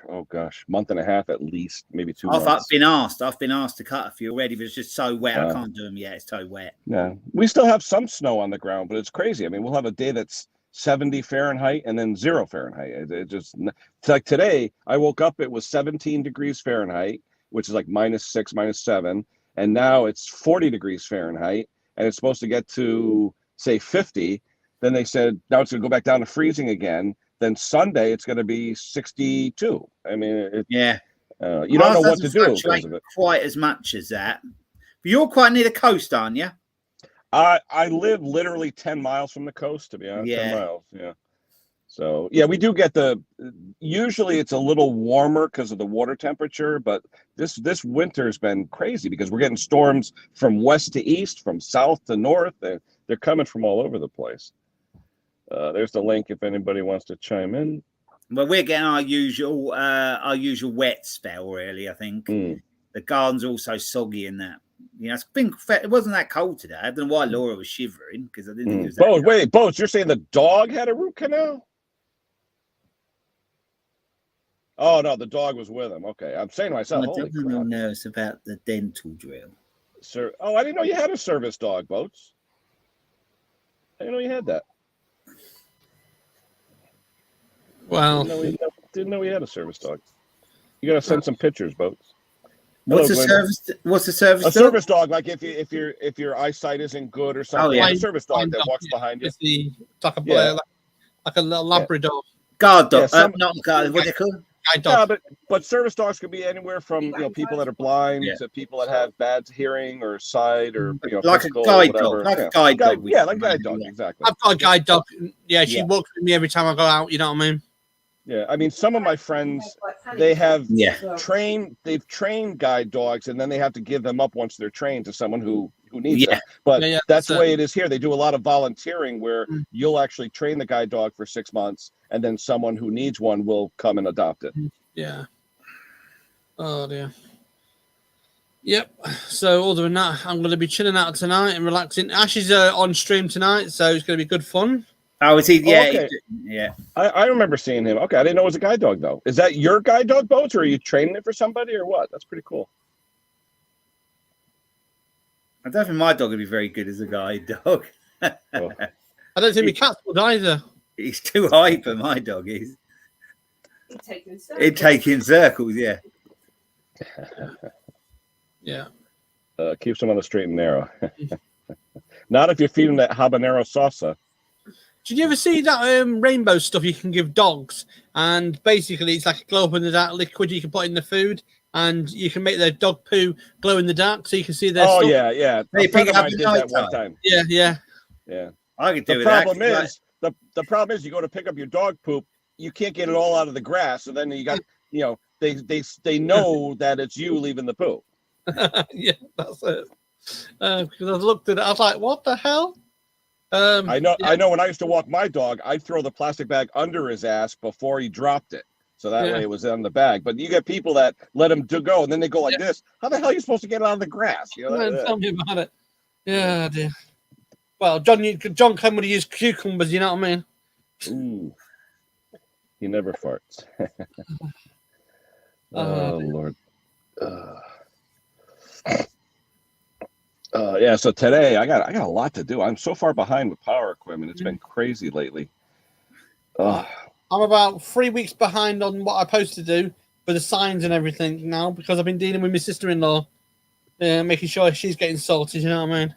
Speaker 1: month and a half at least, maybe 2 months.
Speaker 4: I've been asked to cut a few already, but it's just so wet. I can't do them yet. It's so wet.
Speaker 1: Yeah, we still have some snow on the ground, but it's crazy. I mean, we'll have a day that's 70 Fahrenheit and then 0 Fahrenheit. It's like today, I woke up, it was 17 degrees Fahrenheit, which is like -6, -7. and now it's 40 degrees Fahrenheit, and it's supposed to get to, say, 50. Then they said, now it's going to go back down to freezing again. Then Sunday, it's going to be 62. I mean,
Speaker 4: yeah.
Speaker 1: You don't know what to do because of it.
Speaker 4: Quite as much as that. But you're quite near the coast, aren't you?
Speaker 1: I live literally 10 miles from the coast, to be honest.
Speaker 4: Yeah.
Speaker 1: 10 miles, yeah. So, yeah, we do get usually it's a little warmer because of the water temperature, but this winter's been crazy because we're getting storms from west to east, from south to north. They're coming from all over the place. There's the link if anybody wants to chime in.
Speaker 4: Well, we're getting our usual wet spell, really, I think. The garden's also soggy in that. You know, it wasn't that cold today. I don't know why Laura was shivering because I didn't think it was.
Speaker 1: Boats, wait, Boats, you're saying the dog had a root canal? Oh no, the dog was with him. Okay, I'm saying to myself, holy crap.
Speaker 4: Everyone knows about the dental drill.
Speaker 1: Sir, I didn't know you had a service dog, Boats. I didn't know you had that.
Speaker 2: Well,
Speaker 1: didn't know he had a service dog. You gotta send some pictures, Boats.
Speaker 4: What's the service? What's the service?
Speaker 1: A service dog, like if your eyesite isn't good or something.
Speaker 2: yeah.
Speaker 1: A service dog that walks behind you.
Speaker 2: It's like a little Labrador.
Speaker 4: Guard dog,
Speaker 1: Yeah,
Speaker 4: not guard. What do they call it?
Speaker 2: Guide dog.
Speaker 1: Yeah, but service dogs could be anywhere from people that are blind to people that have bad hearing or sight or
Speaker 4: like a guide dog, like a guide dog.
Speaker 1: Yeah, like a guide dog, exactly.
Speaker 2: I've got a guide dog. Yeah, she walks with me every time I go out. You know what I mean?
Speaker 1: Yeah, I mean, some of my friends, they have trained guide dogs, and then they have to give them up once they're trained to someone who needs them. But that's the way it is here. They do a lot of volunteering where you'll actually train the guide dog for 6 months, and then someone who needs one will come and adopt it.
Speaker 2: Yeah. Oh dear. Yep. So other than that, I'm going to be chilling out tonight and relaxing. Ash is on stream tonight, so it's going to be good fun.
Speaker 4: Oh, is he? Yeah,
Speaker 1: okay.
Speaker 4: Yeah.
Speaker 1: I remember seeing him. Okay, I didn't know it was a guide dog though. Is that your guide dog, Boats, or are you training it for somebody, or what? That's pretty cool.
Speaker 4: I don't think my dog would be very good as a guide dog.
Speaker 2: I don't think my cat would either.
Speaker 4: He's too hyper. My dog is. He'd take in circles. Yeah.
Speaker 2: Yeah.
Speaker 1: Keeps him on the straight and narrow. Not if you feed him that habanero salsa.
Speaker 2: Did you ever see that rainbow stuff you can give dogs? And basically, it's like a glow up in the dark liquid you can put in the food, and you can make their dog poo glow in the dark, so you can see their.
Speaker 1: Oh
Speaker 2: stuff.
Speaker 1: yeah.
Speaker 4: They pick it up
Speaker 1: did that one time.
Speaker 2: Yeah.
Speaker 4: I could do
Speaker 1: the problem is the problem is you go to pick up your dog poop, you can't get it all out of the grass, and then you got they know that it's you leaving the poo.
Speaker 2: Yeah, that's it. Because I looked at it, I was like, what the hell?
Speaker 1: I know when I used to walk my dog, I'd throw the plastic bag under his ass before he dropped it. So that way it was on the bag. But you get people that let him go, and then they go like this. How the hell are you supposed to get it out of the grass?
Speaker 2: Tell me about it. Yeah, dear. Well, John Clem would use cucumbers, you know what I mean?
Speaker 1: Ooh. He never farts. Oh, Lord. Yeah, so today I got a lot to do. I'm so far behind with power equipment. It's been crazy lately.
Speaker 2: I'm about 3 weeks behind on what I'm supposed to do for the signs and everything now because I've been dealing with my sister-in-law, making sure she's getting sorted, you know what I mean?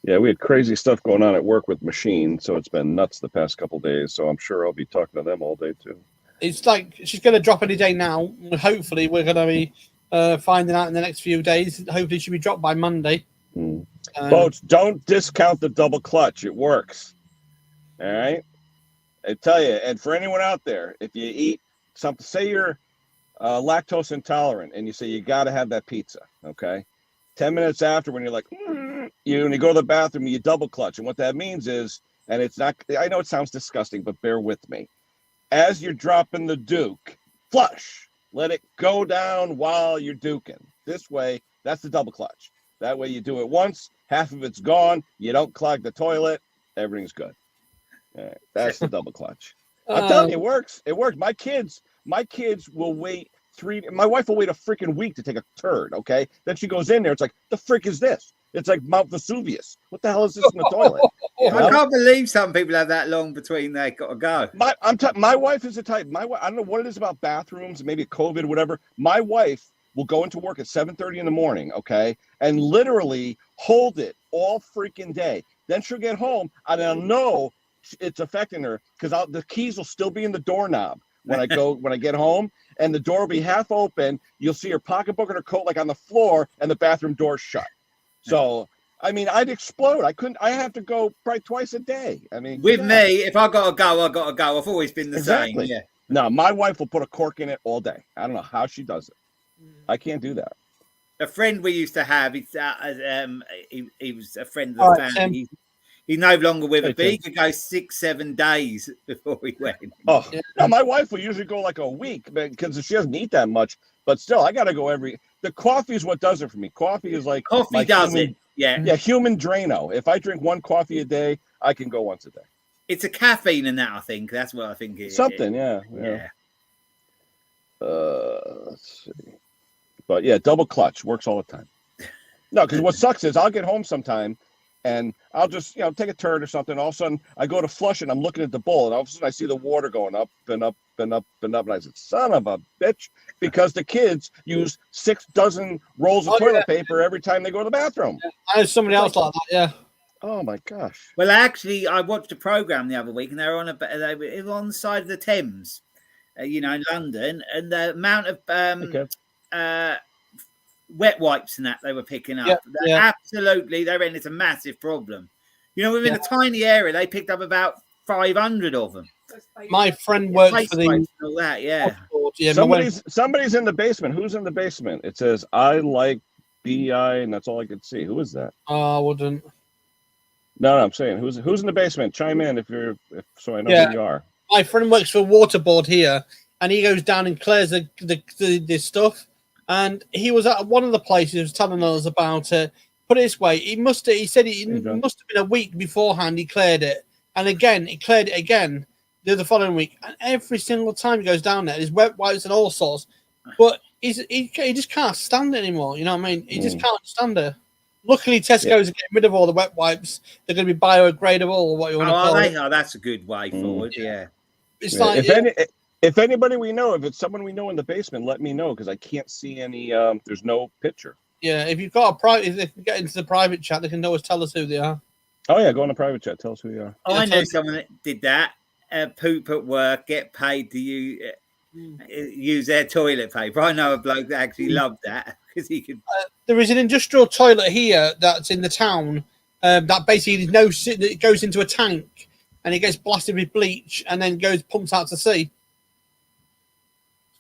Speaker 1: Yeah, we had crazy stuff going on at work with machines, so it's been nuts the past couple of days. So I'm sure I'll be talking to them all day too. It's
Speaker 2: like she's going to drop any day now. Hopefully, we're going to be finding out in the next few days. Hopefully, she'll be dropped by Monday.
Speaker 1: Boats, don't discount the double clutch. It works. All right. I tell you, and for anyone out there, if you eat something, say you're lactose intolerant, and you say you got to have that pizza, okay? 10 minutes after, when you're like, when you go to the bathroom, you double clutch, and what that means is, and it's not, I know it sounds disgusting, but bear with me. As you're dropping the Duke, flush. Let it go down while you're duking. This way, that's the double clutch. That way you do it once, half of it's gone, you don't clog the toilet, everything's good. All right, that's the double clutch. I'm telling you, it works. It works. My kids will wait my wife will wait a freaking week to take a turd, okay? Then she goes in there, it's like, the frick is this? It's like Mount Vesuvius. What the hell is this in the toilet?
Speaker 4: I can't believe some people have that long between they got to go.
Speaker 1: My wife is the type. I don't know what it is about bathrooms, maybe COVID, whatever. My wife will go into work at 7:30 in the morning, okay, and literally hold it all freaking day. Then she'll get home, and I'll know it's affecting her because the keys will still be in the doorknob when I get home, and the door will be half open. You'll see her pocketbook and her coat like on the floor, and the bathroom door shut. So, I mean, I'd explode. I have to go probably twice a day. I mean,
Speaker 4: with me, if I gotta go, I gotta go. I've always been the same. Yeah.
Speaker 1: No, my wife will put a cork in it all day. I don't know how she does it. I can't do that.
Speaker 4: A friend we used to have, he was a friend of the family. He's no longer with us, but he could go 6-7 days before we went.
Speaker 1: Oh, no, my wife will usually go like a week because she doesn't eat that much. But still, I got to go the coffee is what does it for me. Coffee is like
Speaker 4: coffee does it. Yeah.
Speaker 1: Yeah, human Drano. If I drink one coffee a day, I can go once a day. It's
Speaker 4: a caffeine in that, I think. That's what I think it is.
Speaker 1: Something, yeah. Let's see. But yeah, double clutch works all the time. No, because what sucks is I'll get home sometime and I'll just, take a turn or something. All of a sudden I go to flush and I'm looking at the bowl and all of a sudden I see the water going up and up and up and up. And I said, son of a bitch, because the kids use 6 dozen rolls of toilet paper every time they go to the bathroom.
Speaker 2: Yeah. I know somebody else like that, yeah.
Speaker 1: Oh my gosh.
Speaker 4: Well, actually, I watched a program the other week and they were on the side of the Thames, in London, and the amount of wet wipes and that they were picking up. Absolutely, they reckon it's a massive problem. Within a tiny area, they picked up about 500 of them.
Speaker 2: My friend works for the
Speaker 4: all that, yeah.
Speaker 1: Somebody's in the basement. Who's in the basement? It says I like BI, and that's all I could see. Who is that?
Speaker 2: I wouldn't.
Speaker 1: No, I'm saying who's in the basement. Chime in if so I know who you are.
Speaker 2: My friend works for a water board here, and he goes down and clears the stuff. And he was at one of the places, he was telling us about it. Put it this way, he said it must have been a week beforehand he cleared it. And again, he cleared it again the following week. And every single time he goes down there, there's wet wipes and all sorts. But he just can't stand it anymore. You know what I mean? He just can't stand it. Luckily, Tesco's are getting rid of all the wet wipes. They're going to be biodegradable or what you want to call it.
Speaker 4: Oh, that's a good way forward, yeah.
Speaker 2: It's like...
Speaker 1: If anybody we know, if it's someone we know in the basement, let me know because I can't see any. There's no picture.
Speaker 2: Yeah, if you've got if they can get into the private chat, they can always tell us who they are.
Speaker 1: Oh yeah, go on the private chat. Tell us who you are.
Speaker 4: I know someone that did that. Poop at work, get paid to use their toilet paper. I know a bloke that actually loved that because he could.
Speaker 2: There is an industrial toilet here that's in the town that basically it goes into a tank and it gets blasted with bleach and then pumps out to sea.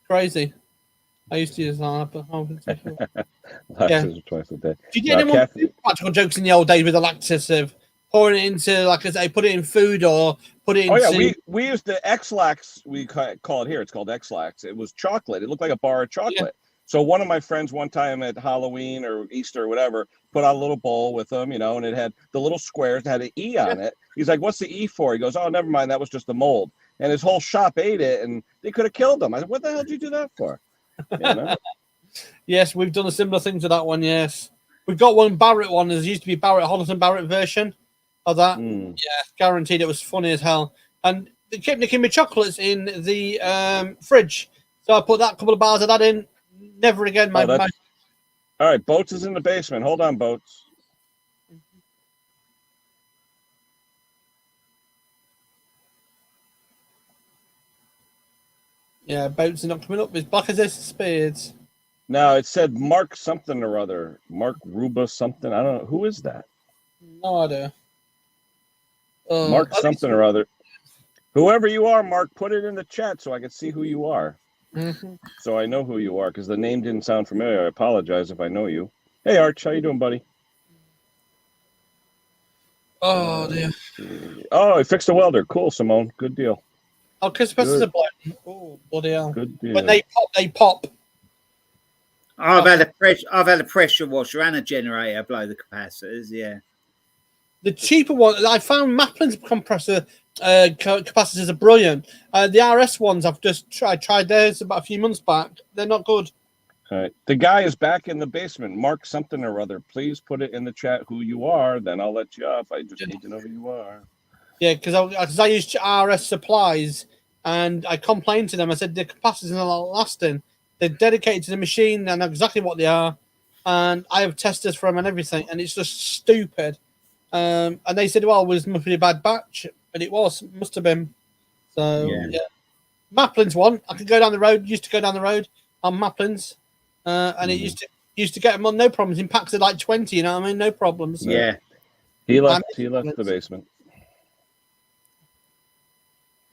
Speaker 2: Crazy. I used to use that, but
Speaker 1: twice a day.
Speaker 2: Did you anyone do practical jokes in the old days with the laxative, pouring it into, like I say, put it in food or put it into...
Speaker 1: Oh yeah, we used the X-Lax, we call it here. It's called X-Lax. It was chocolate. It looked like a bar of chocolate. Yeah. So one of my friends one time at Halloween or Easter or whatever put out a little bowl with them, and it had the little squares that had an E on it. He's like, "What's the E for?" He goes, "Oh, never mind. That was just the mold." And his whole shop ate it, and they could have killed him. I said, "What the hell did you do that for?"
Speaker 2: Yes, we've done a similar thing to that one. Yes, we've got one Barrett one. There used to be Barrett Hodderson Barrett version of that. Yeah, guaranteed it was funny as hell. And they kept nicking me chocolates in the fridge, so I put that couple of bars of that in. Never again. All
Speaker 1: right, Boats is in the basement. Hold on, Boats.
Speaker 2: Yeah, Boats are not coming up. It's black as this spades.
Speaker 1: No, it said Mark something or other. Mark Ruba something. I don't know. Who is that?
Speaker 2: No idea.
Speaker 1: Mark something or other. Whoever you are, Mark, put it in the chat so I can see who you are. So I know who you are because the name didn't sound familiar. I apologize if I know you. Hey, Arch, how you doing, buddy?
Speaker 2: Oh, dear.
Speaker 1: Oh, he fixed the welder. Cool, Simone. Good deal.
Speaker 2: Oh, because capacitors are blown. Oh, bloody hell.
Speaker 1: Good deal.
Speaker 2: When they pop.
Speaker 4: I've had a pressure washer and a generator blow the capacitors, yeah.
Speaker 2: The cheaper one, I found Maplin's compressor capacitors are brilliant. The RS ones I've just tried theirs about a few months back. They're not good.
Speaker 1: All right. The guy is back in the basement. Mark something or other. Please put it in the chat who you are. Then I'll let you off. I just need to know who you are.
Speaker 2: Yeah, because I used RS supplies and I complained to them. I said the capacitors are not lasting. They're dedicated to the machine. They know exactly what they are, and I have testers for them and everything, and it's just stupid. And they said, "Well, it was must be a bad batch," and it must have been. So yeah. Maplin's one. I could go down the road. Used to go down the road on Maplin's, and it used to get them on no problems in packs of like 20. You know what I mean? No problems.
Speaker 4: Yeah.
Speaker 1: He left the basement.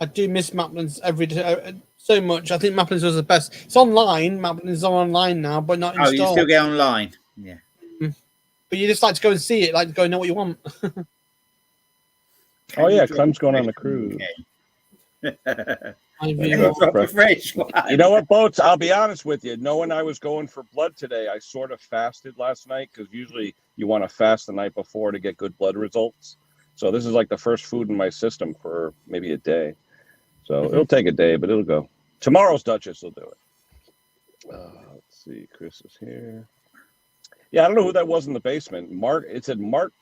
Speaker 2: I do miss Maplin's every day so much. I think Maplin's was the best. It's online. Maplin's is online now, but not installed.
Speaker 4: Oh, you still get online? Yeah.
Speaker 2: But you just like to go and see it, like to go and know what you want.
Speaker 1: Oh yeah, Clem's going on a cruise.
Speaker 2: You
Speaker 1: know what, Boats? I'll be honest with you. Knowing I was going for blood today, I sort of fasted last night because usually you want to fast the night before to get good blood results. So this is like the first food in my system for maybe a day. So it'll take a day, but it'll go. Tomorrow's Dutchess will do it. Let's see. Chris is here. Yeah, I don't know who that was in the basement. Mark. It said Mark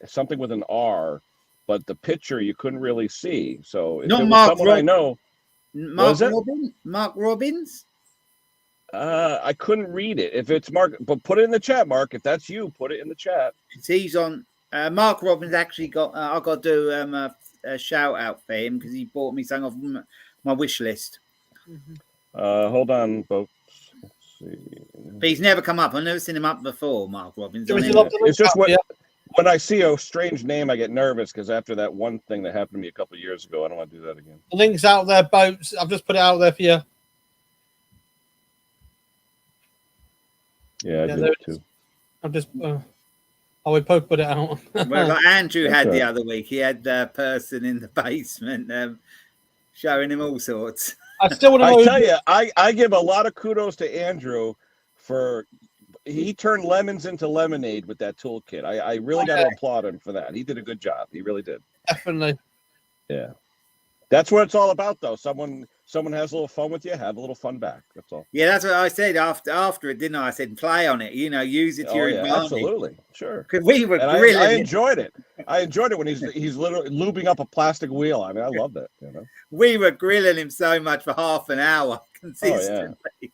Speaker 1: something with an R, but the picture you couldn't really see. So if
Speaker 4: not
Speaker 1: it was
Speaker 4: Mark
Speaker 1: someone I know.
Speaker 4: Mark Robbins?
Speaker 1: I couldn't read it. If it's Mark, but put it in the chat, Mark. If that's you, put it in the chat.
Speaker 4: He's on. Mark Robbins actually got. I got to do a shout out for him because he bought me something off my wish list.
Speaker 1: Hold on, folks. Let's see.
Speaker 4: But he's never come up. I've never seen him up before, Mark Robbins.
Speaker 1: It's just when I see a strange name, I get nervous because after that one thing that happened to me a couple of years ago, I don't want to do that again.
Speaker 2: The link's out there, Boats. I've just put it out there for you.
Speaker 1: Yeah, I do it too.
Speaker 2: I've just. We both put it out.
Speaker 4: Well, like Andrew had the other week, he had a person in the basement showing him all sorts.
Speaker 2: I still want to know.
Speaker 1: I tell you, I give a lot of kudos to Andrew for. He turned lemons into lemonade with that toolkit. I really got to applaud him for that. He did a good job. He really did.
Speaker 2: Definitely.
Speaker 1: Yeah. That's what it's all about, though. Someone has a little fun with you, have a little fun back. That's all.
Speaker 4: Yeah, that's what I said after it, didn't I? I said, play on it. Use it to your advantage.
Speaker 1: Absolutely, sure.
Speaker 4: Because we were grilling.
Speaker 1: I enjoyed it. I enjoyed it when he's literally lubing up a plastic wheel. I mean, I loved it.
Speaker 4: We were grilling him so much for half an hour consistently.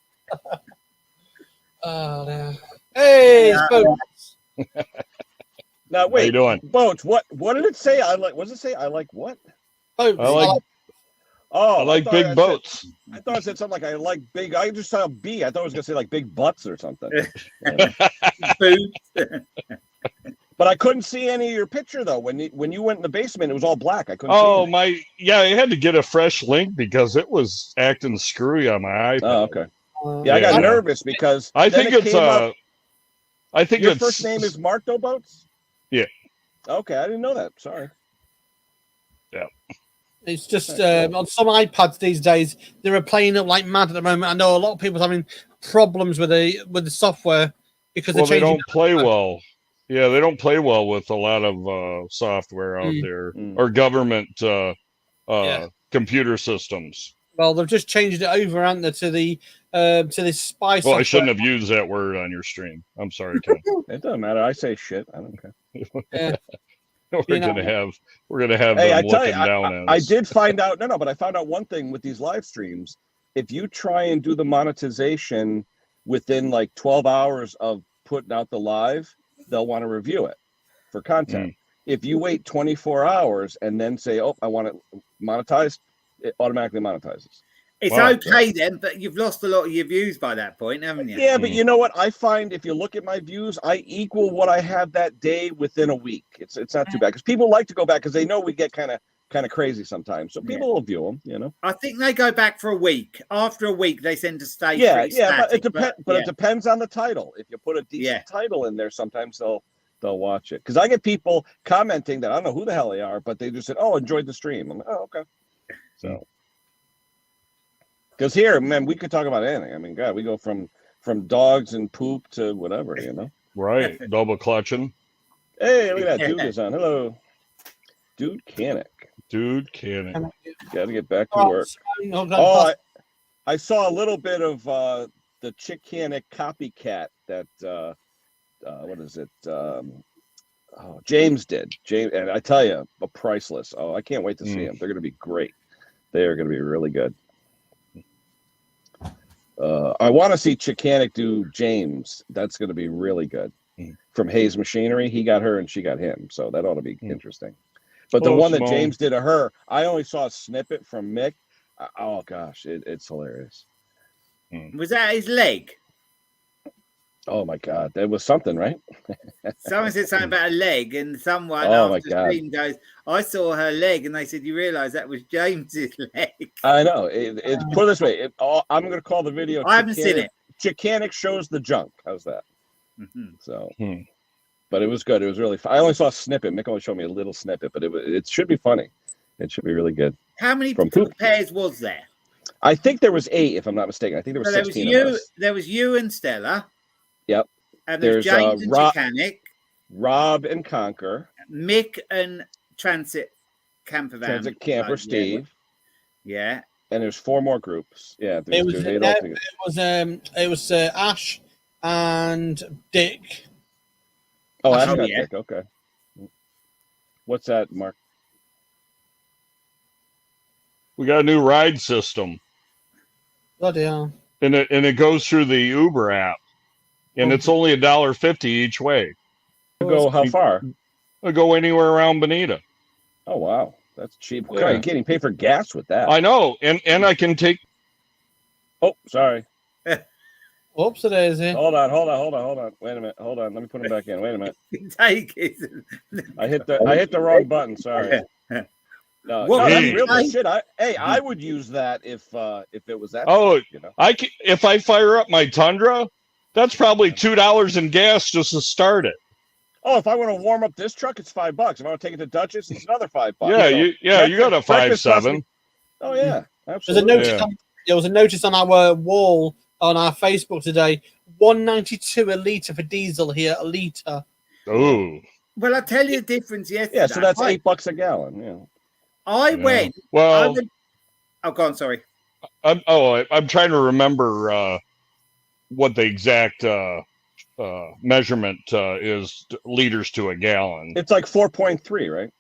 Speaker 2: Oh, yeah. Hey, Boats.
Speaker 1: Now wait,
Speaker 6: how you doing?
Speaker 1: Boats. What did it say? What does it say? I like what?
Speaker 2: Boats.
Speaker 6: I like big boats.
Speaker 1: I thought it said something like I like big. I just saw a B. I thought it was gonna say like big butts or something. But I couldn't see any of your picture though. When you went in the basement, it was all black. I couldn't.
Speaker 6: I had to get a fresh link because it was acting screwy on my iPad.
Speaker 1: Oh, okay. Yeah, I got nervous because
Speaker 6: I think it's
Speaker 1: your first name is Mark though, Boats?
Speaker 6: Yeah.
Speaker 1: Okay, I didn't know that. Sorry.
Speaker 6: Yeah.
Speaker 2: It's just on some iPads these days, they're playing up like mad at the moment. I know a lot of people are having problems with the software because
Speaker 6: they don't play well. Yeah, they don't play well with a lot of software out there or government computer systems.
Speaker 2: Well, they've just changed it over, haven't they, to this spy software.
Speaker 6: Well, I shouldn't have used that word on your stream. I'm sorry, Ken.
Speaker 1: It doesn't matter. I say shit. I don't care.
Speaker 6: We're gonna have
Speaker 1: Hey,
Speaker 6: them
Speaker 1: I tell
Speaker 6: looking
Speaker 1: you,
Speaker 6: down at us.
Speaker 1: I did find out. No, but I found out one thing with these live streams. If you try and do the monetization within like 12 hours of putting out the live, they'll want to review it for content. If you wait 24 hours and then say, "Oh, I want it monetized," it automatically monetizes.
Speaker 4: It's okay then, but you've lost a lot of your views by that point, haven't you?
Speaker 1: Yeah, but you know what? I find if you look at my views, I equal what I have that day within a week. It's not too bad because people like to go back because they know we get kind of crazy sometimes. So people will view them,
Speaker 4: I think they go back for a week. After a week, they tend to stay.
Speaker 1: But it depends. But it depends on the title. If you put a decent title in there, sometimes they'll watch it. Because I get people commenting that I don't know who the hell they are, but they just said, "Oh, enjoyed the stream." I'm like, "Oh, okay." So. Because here, man, we could talk about anything. I mean, God, we go from dogs and poop to whatever,
Speaker 6: Right, double clutching.
Speaker 1: Hey, look at that. Dude is on. Hello. Dude Canic. Got to get back to work. I saw a little bit of the Chick Canic copycat that, what is it? James did. And I tell you, priceless. Oh, I can't wait to see them. They're going to be great. They are going to be really good. I want to see Chicanic do James. That's going to be really good. From Hayes Machinery, he got her and she got him, so that ought to be interesting. But the one that James did to her, I only saw a snippet from Mick. Oh gosh, it's hilarious.
Speaker 4: Was that his leg?
Speaker 1: Oh my God, that was something, right?
Speaker 4: Someone said something about a leg, and someone after the stream goes, "I saw her leg," and they said, "You realise that was James's leg?"
Speaker 1: I know. It's put it this way. I'm going to call the video.
Speaker 4: I haven't seen it.
Speaker 1: Chicanic shows the junk. How's that?
Speaker 4: Mm-hmm.
Speaker 1: So, but it was good. It was really fun. I only saw a snippet. Mick only showed me a little snippet, but it should be funny. It should be really good.
Speaker 4: How many pairs was there?
Speaker 1: I think there was 8, if I'm not mistaken. I think there was 16 of us.
Speaker 4: There was you and Stella.
Speaker 1: Yep.
Speaker 4: And there's James and Chicanic.
Speaker 1: Rob and Conquer.
Speaker 4: Mick and Transit Camper Van.
Speaker 1: Transit Camper Steve.
Speaker 4: Yeah.
Speaker 1: And there's 4 more groups. Yeah.
Speaker 2: It was Ash and Dick.
Speaker 1: Oh, Ash got Dick. Okay. What's that, Mark?
Speaker 6: We got a new ride system.
Speaker 2: Bloody hell.
Speaker 6: And it goes through the Uber app. And it's only $1.50 each way.
Speaker 1: Go how far?
Speaker 6: I go anywhere around Bonita.
Speaker 1: Oh wow, that's cheap. Yeah. You can't even pay for gas with that.
Speaker 6: I know, and I can take.
Speaker 1: Oh, sorry.
Speaker 2: Oops, it is.
Speaker 1: Hold on. Wait a minute. Hold on. Let me put him back in. Wait a minute.
Speaker 4: Take it.
Speaker 1: I hit the wrong button. Sorry. No, that's real shit. I would use that if it was that.
Speaker 6: Oh,
Speaker 1: cheap, you know?
Speaker 6: If I fire up my Tundra, that's probably $2 in gas just to start it.
Speaker 1: Oh, if I want to warm up this truck, it's $5. If I want to take it to Dutchess, it's another $5.
Speaker 6: Yeah, you got a 5.7.
Speaker 1: Oh yeah, absolutely.
Speaker 2: There was a notice on our wall on our Facebook today. $1.92 a litre for diesel here. A litre.
Speaker 6: Oh.
Speaker 4: Well, I'll tell you the difference yesterday.
Speaker 1: Yeah, so that's $8 a gallon. Yeah.
Speaker 4: I went.
Speaker 6: Well,
Speaker 4: go on. Sorry.
Speaker 6: I'm trying to remember what the exact measurement is liters to a gallon.
Speaker 1: It's like 4.3, right?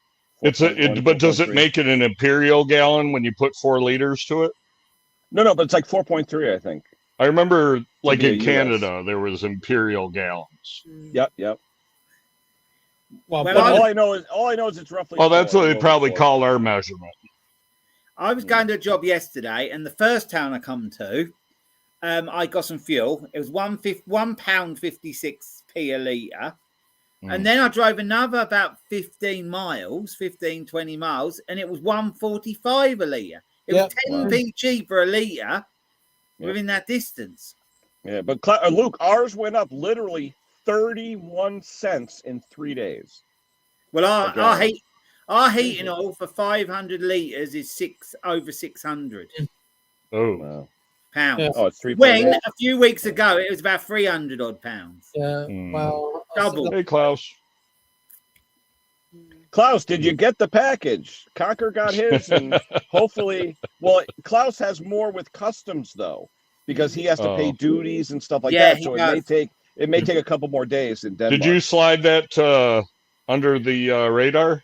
Speaker 6: But does it make it an imperial gallon when you put 4 liters to it?
Speaker 1: No, but it's like 4.3, I think.
Speaker 6: I remember, like in Canada, there was imperial gallons.
Speaker 1: Yep.
Speaker 2: Well,
Speaker 1: all I know is it's roughly.
Speaker 6: Oh, that's what they probably call our measurement.
Speaker 4: I was going to a job yesterday, and the first town I come to, I got some fuel. It was £1.56 a litre. And then I drove another about 15, 20 miles, and it was £1.45 a litre. It was 10p cheaper a litre within that distance.
Speaker 1: Yeah, but Luke, ours went up literally 31 cents in 3 days.
Speaker 4: Well, our heating oil for 500 litres is over 600.
Speaker 6: Oh,
Speaker 1: wow.
Speaker 4: Pounds.
Speaker 2: Yeah.
Speaker 1: Oh, it's 3.
Speaker 4: When a few weeks ago it was about 300 odd pounds.
Speaker 2: Yeah, well,
Speaker 4: double.
Speaker 6: Hey, Klaus,
Speaker 1: did you get the package? Conquer got his, and hopefully, Klaus has more with customs though, because he has to pay duties and stuff like that. So it may take a couple more days in Denmark.
Speaker 6: did you slide that under the radar?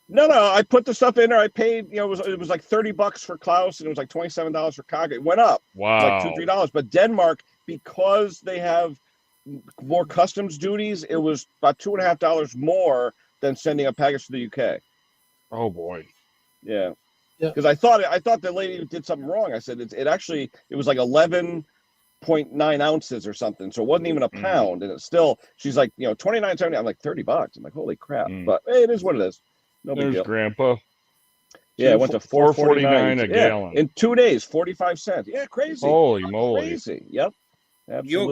Speaker 1: No. I put the stuff in there. I paid. It was like $30 for Klaus, and it was like $27 for Conquer. It went up.
Speaker 6: Wow.
Speaker 1: It was like $2-3. But Denmark, because they have more customs duties, it was about $2.50 more than sending a package to the UK.
Speaker 6: Oh boy.
Speaker 1: Yeah. Because I thought the lady did something wrong. I said it was like 11.9 ounces or something, so it wasn't even a pound, and it's still. She's like, $29.70. I'm like $30. I'm like, holy crap! But hey, it is what it is. No big deal.
Speaker 6: Grandpa.
Speaker 1: Yeah, it went to $4.49
Speaker 6: a gallon
Speaker 1: in 2 days. 45 cents. Yeah, crazy.
Speaker 6: Holy moly!
Speaker 1: Crazy. Yep. Absolutely.
Speaker 4: You're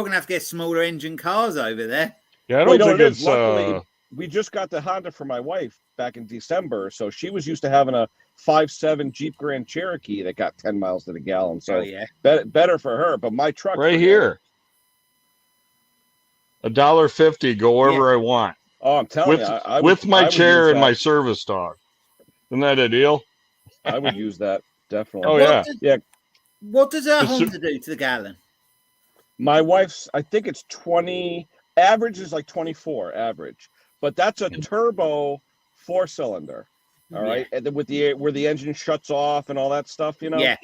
Speaker 4: gonna have to get smaller engine cars over there.
Speaker 6: Yeah, I don't think it's.
Speaker 1: Luckily, we just got the Honda for my wife back in December, so she was used to having a 5.7 Jeep Grand Cherokee that got 10 miles to the gallon. So better for her. But my truck
Speaker 6: right here, $1.50. Go wherever I want.
Speaker 1: Oh, I'm telling you,
Speaker 6: with my chair and my service dog. Isn't that a deal?
Speaker 1: I would use that definitely.
Speaker 6: Oh
Speaker 1: yeah.
Speaker 4: What does a Honda do to the gallon?
Speaker 1: My wife's, I think it's 20. Average is like 24 average, but that's a turbo 4-cylinder. All right, and then with where the engine shuts off and all that stuff,
Speaker 2: Yeah.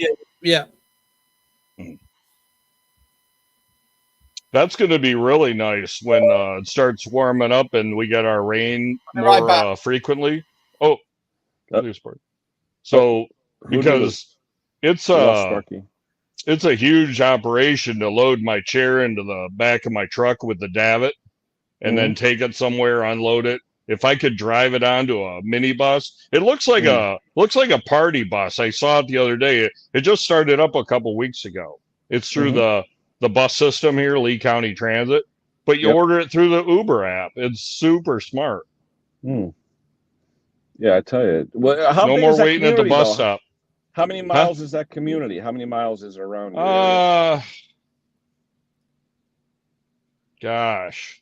Speaker 6: That's going to be really nice when it starts warming up and we get our rain
Speaker 2: Right
Speaker 6: more
Speaker 2: back.
Speaker 6: frequently. Oh,
Speaker 1: Oh.
Speaker 6: so
Speaker 1: Who knew?
Speaker 6: because it's
Speaker 1: We lost Sparky.
Speaker 6: it's a huge operation to load my chair into the back of my truck with the davit and then take it somewhere, unload it. If I could drive it onto a minibus, it looks like a party bus. I saw it the other day. It just started up a couple weeks ago. It's through the bus system here, Lee County Transit, but you order it through the Uber app. It's super smart.
Speaker 1: Yeah, I tell you. Well, how
Speaker 6: no
Speaker 1: big
Speaker 6: more
Speaker 1: is that
Speaker 6: waiting at the
Speaker 1: community,
Speaker 6: bus
Speaker 1: though?
Speaker 6: stop.
Speaker 1: How many miles is that community? How many miles is around your area?
Speaker 6: Gosh.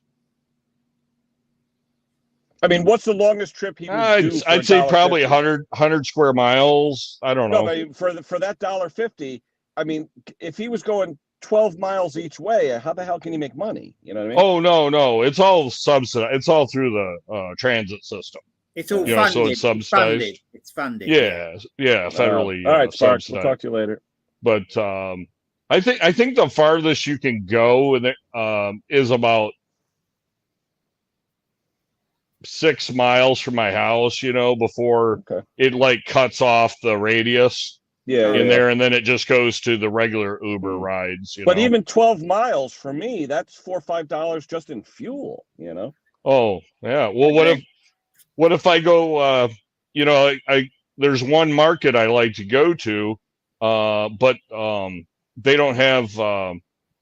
Speaker 1: I mean, what's the longest trip he would do?
Speaker 6: I'd say probably 100 square miles. I don't know.
Speaker 1: No, but for that $1.50, I mean, if he was going 12 miles each way, how the hell can he make money? You know what I mean?
Speaker 6: Oh no, it's all subsidized. It's all through the transit system.
Speaker 4: It's all funded.
Speaker 6: So it's subsidized.
Speaker 4: It's funded.
Speaker 6: Yeah, federally.
Speaker 1: All right, Spark.
Speaker 6: Subsidized.
Speaker 1: We'll talk to you later.
Speaker 6: But I think the farthest you can go is about 6 miles from my house. Before it like cuts off the radius. There, and then it just goes to the regular Uber rides.
Speaker 1: But even 12 miles for me, that's $4 or $5 just in fuel.
Speaker 6: Oh yeah. Well, what if I go? There's one market I like to go to, but they don't have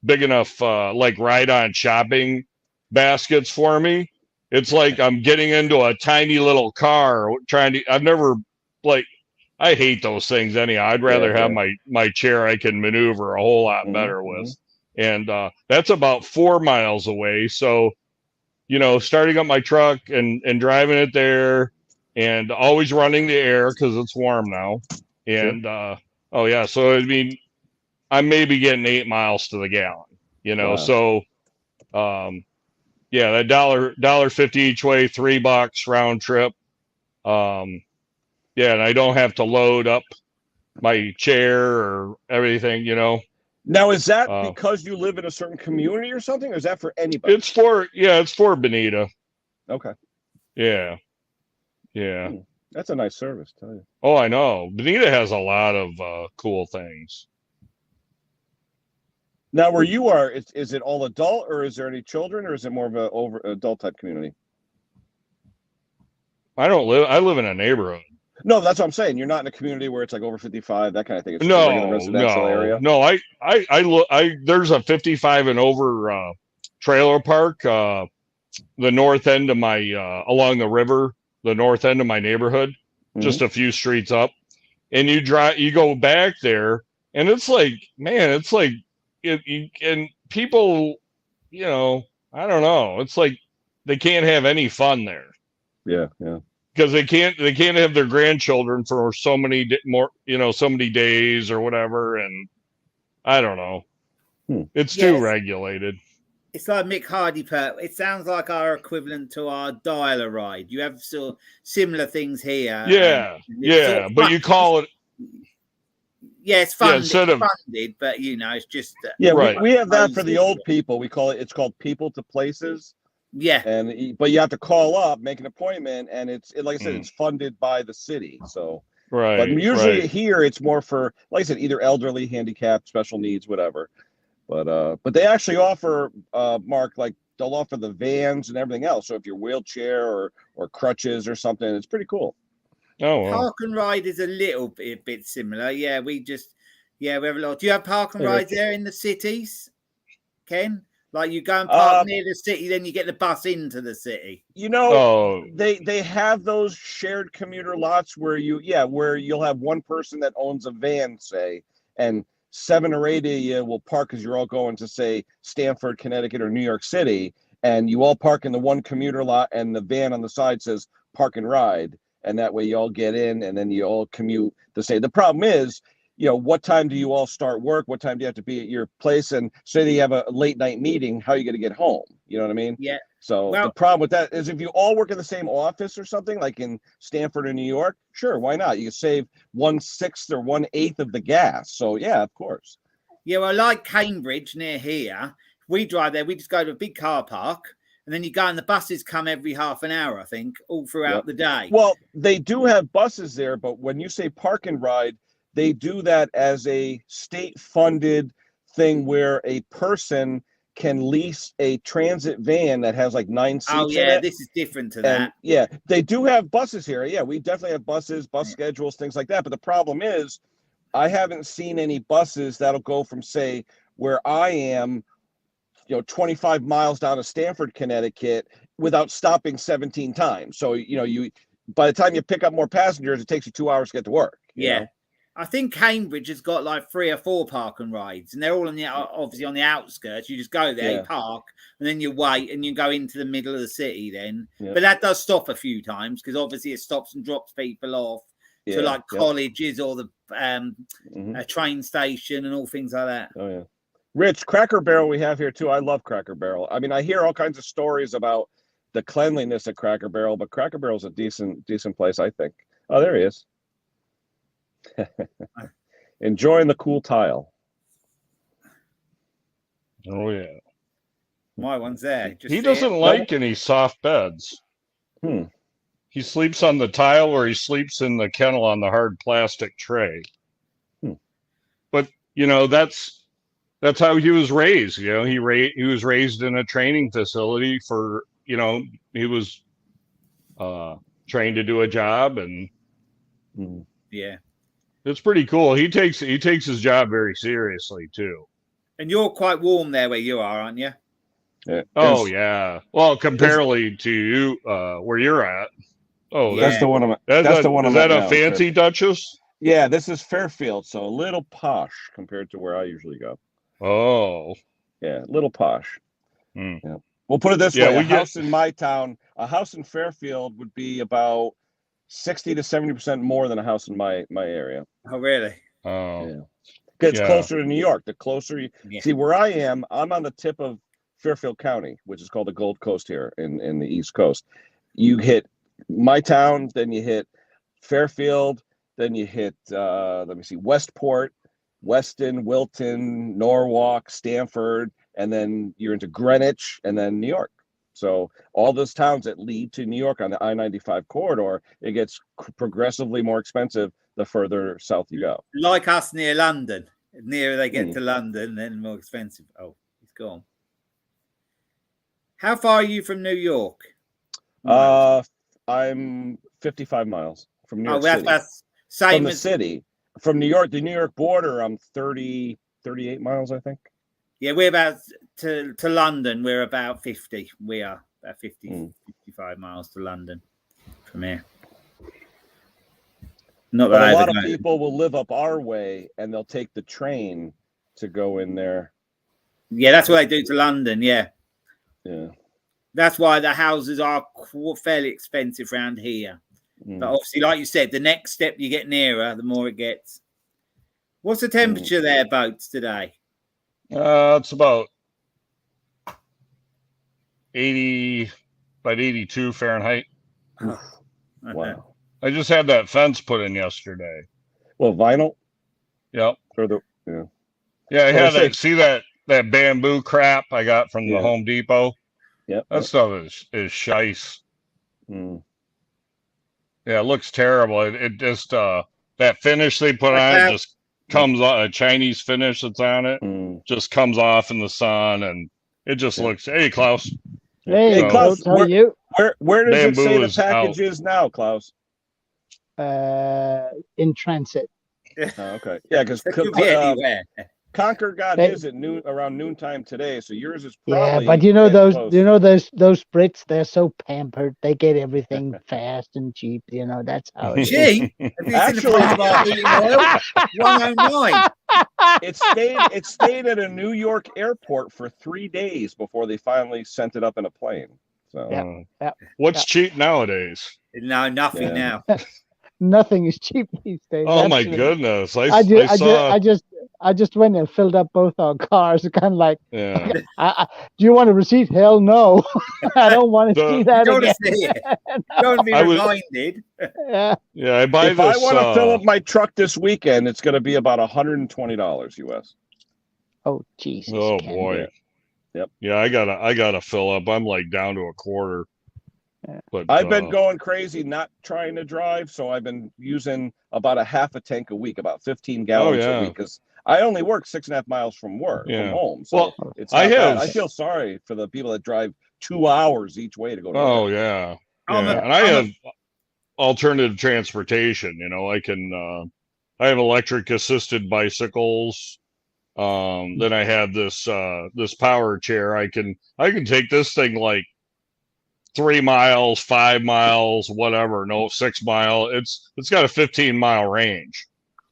Speaker 6: big enough like ride-on shopping baskets for me. It's like I'm getting into a tiny little car I hate those things anyhow. I'd rather have my chair I can maneuver a whole lot better with. And that's about 4 miles away. So, starting up my truck and driving it there and always running the air because it's warm now. And, so I mean, I'm maybe getting 8 miles to the gallon,
Speaker 1: Wow.
Speaker 6: So, that $1.50 each way, $3 round trip. And I don't have to load up my chair or everything,
Speaker 1: Now, is that because you live in a certain community or something, or is that for anybody?
Speaker 6: It's for Bonita.
Speaker 1: Okay.
Speaker 6: Yeah.
Speaker 1: That's a nice service, tell you.
Speaker 6: Oh, I know. Bonita has a lot of cool things.
Speaker 1: Now, where you are, is it all adult, or is there any children, or is it more of an adult type community?
Speaker 6: I live in a neighborhood.
Speaker 1: No, that's what I'm saying. You're not in a community where it's like over 55, that kind of thing. It's
Speaker 6: No,
Speaker 1: a regular residential area.
Speaker 6: No, there's a 55 and over trailer park, the north end of my along the river, the north end of my neighborhood, just a few streets up. And you go back there, and it's like, man, and people, I don't know. It's like they can't have any fun there.
Speaker 1: Yeah.
Speaker 6: Because they can't have their grandchildren for so many days or whatever, and I don't know. It's too regulated.
Speaker 4: It's like Mick Hardy It sounds like our equivalent to our dial-a ride. You have sort of similar things here.
Speaker 6: Yeah, but you call it.
Speaker 4: Yeah, it's funded. Funded, but it's just
Speaker 1: right. We have that for the old people. It's called People to Places.
Speaker 4: Yeah,
Speaker 1: but you have to call up, make an appointment, and like I said, it's funded by the city. So
Speaker 6: right.
Speaker 1: But usually here it's more for, like I said, either elderly, handicapped, special needs, whatever. But they actually offer, Mark, like they'll offer the vans and everything else. So if you're wheelchair or crutches or something, it's pretty cool.
Speaker 6: Oh, wow.
Speaker 4: Park and ride is a little bit similar. Yeah, we have a lot. Do you have park and rides there in the cities, Ken? Like you go and park near the city, then you get the bus into the city.
Speaker 1: They have those shared commuter lots where you'll have one person that owns a van, say, and 7 or 8 of you will park because you're all going to, say, Stamford, Connecticut, or New York City, and you all park in the one commuter lot, and the van on the side says park and ride, and that way you all get in, and then you all commute the same. The problem is, what time do you all start work? What time do you have to be at your place? And say that you have a late night meeting, how are you going to get home? You know what I mean?
Speaker 4: Yeah.
Speaker 1: So the problem with that is if you all work in the same office or something, like in Stamford or New York, sure, why not? You can save 1/6 or 1/8 of the gas. So yeah, of course.
Speaker 4: Yeah, well, like Cambridge near here, we drive there. We just go to a big car park, and then you go, and the buses come every half an hour, I think, all throughout the day.
Speaker 1: Well, they do have buses there, but when you say park and ride, they do that as a state-funded thing where a person can lease a transit van that has like 9 seats.
Speaker 4: Oh, yeah, this is different to that.
Speaker 1: Yeah, they do have buses here. Yeah, we definitely have buses, bus schedules, things like that. But the problem is, I haven't seen any buses that'll go from, say, where I am, 25 miles down to Stamford, Connecticut, without stopping 17 times. So, by the time you pick up more passengers, it takes you 2 hours to get to work. you know?
Speaker 4: I think Cambridge has got like 3 or 4 park and rides, and they're all obviously on the outskirts. You just go there, you park, and then you wait, and you go into the middle of the city then. But that does stop a few times because obviously it stops and drops people off to like colleges or the train station and all things like that.
Speaker 1: Oh, yeah. Rich, Cracker Barrel we have here too. I love Cracker Barrel. I mean, I hear all kinds of stories about the cleanliness at Cracker Barrel, but Cracker Barrel's a decent place, I think. Oh, there he is. Enjoying the cool tile.
Speaker 6: Oh, yeah.
Speaker 4: My one's there.
Speaker 6: He doesn't like any soft beds. He sleeps on the tile or he sleeps in the kennel on the hard plastic tray. But, that's how he was raised. He was raised in a training facility for, he was trained to do a job, and it's pretty cool. He takes his job very seriously too.
Speaker 4: And you're quite warm there where you are, aren't you?
Speaker 1: Yeah.
Speaker 6: Oh yeah. Well, comparatively to you, where you're at. Oh,
Speaker 1: that's the one. Is
Speaker 6: that a fancy Dutchess?
Speaker 1: Yeah, this is Fairfield, so a little posh compared to where I usually go.
Speaker 6: Oh,
Speaker 1: yeah, a little posh. Yeah. We'll put it this way: house in my town, a house in Fairfield would be about 60 to 70% more than a house in my area.
Speaker 4: Oh, really?
Speaker 6: Oh,
Speaker 1: yeah. It's closer to New York. The closer you see where I am, I'm on the tip of Fairfield County, which is called the Gold Coast here in the East Coast. You hit my town, then you hit Fairfield, then you hit Westport, Weston, Wilton, Norwalk, Stamford, and then you're into Greenwich, and then New York. So all those towns that lead to New York on the I-95 corridor, it gets progressively more expensive the further south you go.
Speaker 4: Like us near London. The nearer they get to London, then more expensive. Oh, he's gone. How far are you from New York?
Speaker 1: I'm 55 miles from New York City.
Speaker 4: That's same
Speaker 1: from the city. From New York, the New York border, I'm 38 miles, I think.
Speaker 4: Yeah, we're about to London. We're about 50. We are about 55 miles to London from here. Not
Speaker 1: but
Speaker 4: that
Speaker 1: a lot of people will live up our way, and they'll take the train to go in there.
Speaker 4: Yeah, that's what they do to London. Yeah.
Speaker 1: Yeah.
Speaker 4: That's why the houses are fairly expensive around here. But obviously, like you said, the next step you get nearer, the more it gets. What's the temperature there, boats, today?
Speaker 6: It's about 82 Fahrenheit.
Speaker 1: Wow.
Speaker 6: I just had that fence put in yesterday.
Speaker 1: Well, vinyl?
Speaker 6: Yep.
Speaker 1: Yeah,
Speaker 6: I had that. See that bamboo crap I got from the Home Depot?
Speaker 1: Yep.
Speaker 6: That stuff is shice. Yeah, it looks terrible. It just that finish they put on it just comes on, a Chinese finish that's on it just comes off in the sun, and it just looks. Hey, Klaus.
Speaker 7: Hey, Klaus, how are you?
Speaker 1: Where does it say the package is now, Klaus?
Speaker 7: In transit.
Speaker 1: Okay. Yeah, because Concord got his at around noontime today, so yours is probably.
Speaker 7: Yeah, but those Brits, they're so pampered. They get everything fast and cheap. That's how it is.
Speaker 4: Gee, actually, 109.
Speaker 1: It stayed at a New York airport for 3 days before they finally sent it up in a plane. So,
Speaker 6: what's cheap nowadays?
Speaker 4: No, nothing now.
Speaker 7: Nothing is cheap these days.
Speaker 6: Oh my goodness!
Speaker 7: I just went and filled up both our cars. Kind of like,
Speaker 6: yeah.
Speaker 7: Do you want a receipt? Hell no! I don't want to see that again.
Speaker 4: See it. Don't be reminded.
Speaker 6: Yeah, I buy
Speaker 1: if
Speaker 6: this.
Speaker 1: I want to fill up my truck this weekend, it's going to be about $120 US.
Speaker 7: Oh Jesus!
Speaker 6: Oh
Speaker 7: Ken.
Speaker 6: boy.
Speaker 1: Yep.
Speaker 6: Yeah, I gotta fill up. I'm like down to a quarter.
Speaker 7: Yeah.
Speaker 6: But
Speaker 1: I've been going crazy, not trying to drive, so I've been using about a half a tank a week, about 15 gallons a week, because I only work 6.5 miles from from home, so
Speaker 6: well,
Speaker 1: it's
Speaker 6: I
Speaker 1: not bad.
Speaker 6: have.
Speaker 1: I feel sorry for the people that drive 2 hours each way to go to
Speaker 6: Oh
Speaker 1: work.
Speaker 6: yeah,
Speaker 4: I'm
Speaker 6: yeah,
Speaker 4: a-
Speaker 6: and I
Speaker 4: I'm a-
Speaker 6: have alternative transportation. You know, I can. I have electric assisted bicycles. Then I have this power chair. I can take this thing like 3 miles, 5 miles, whatever. No, 6 mile. It's got a 15-mile range.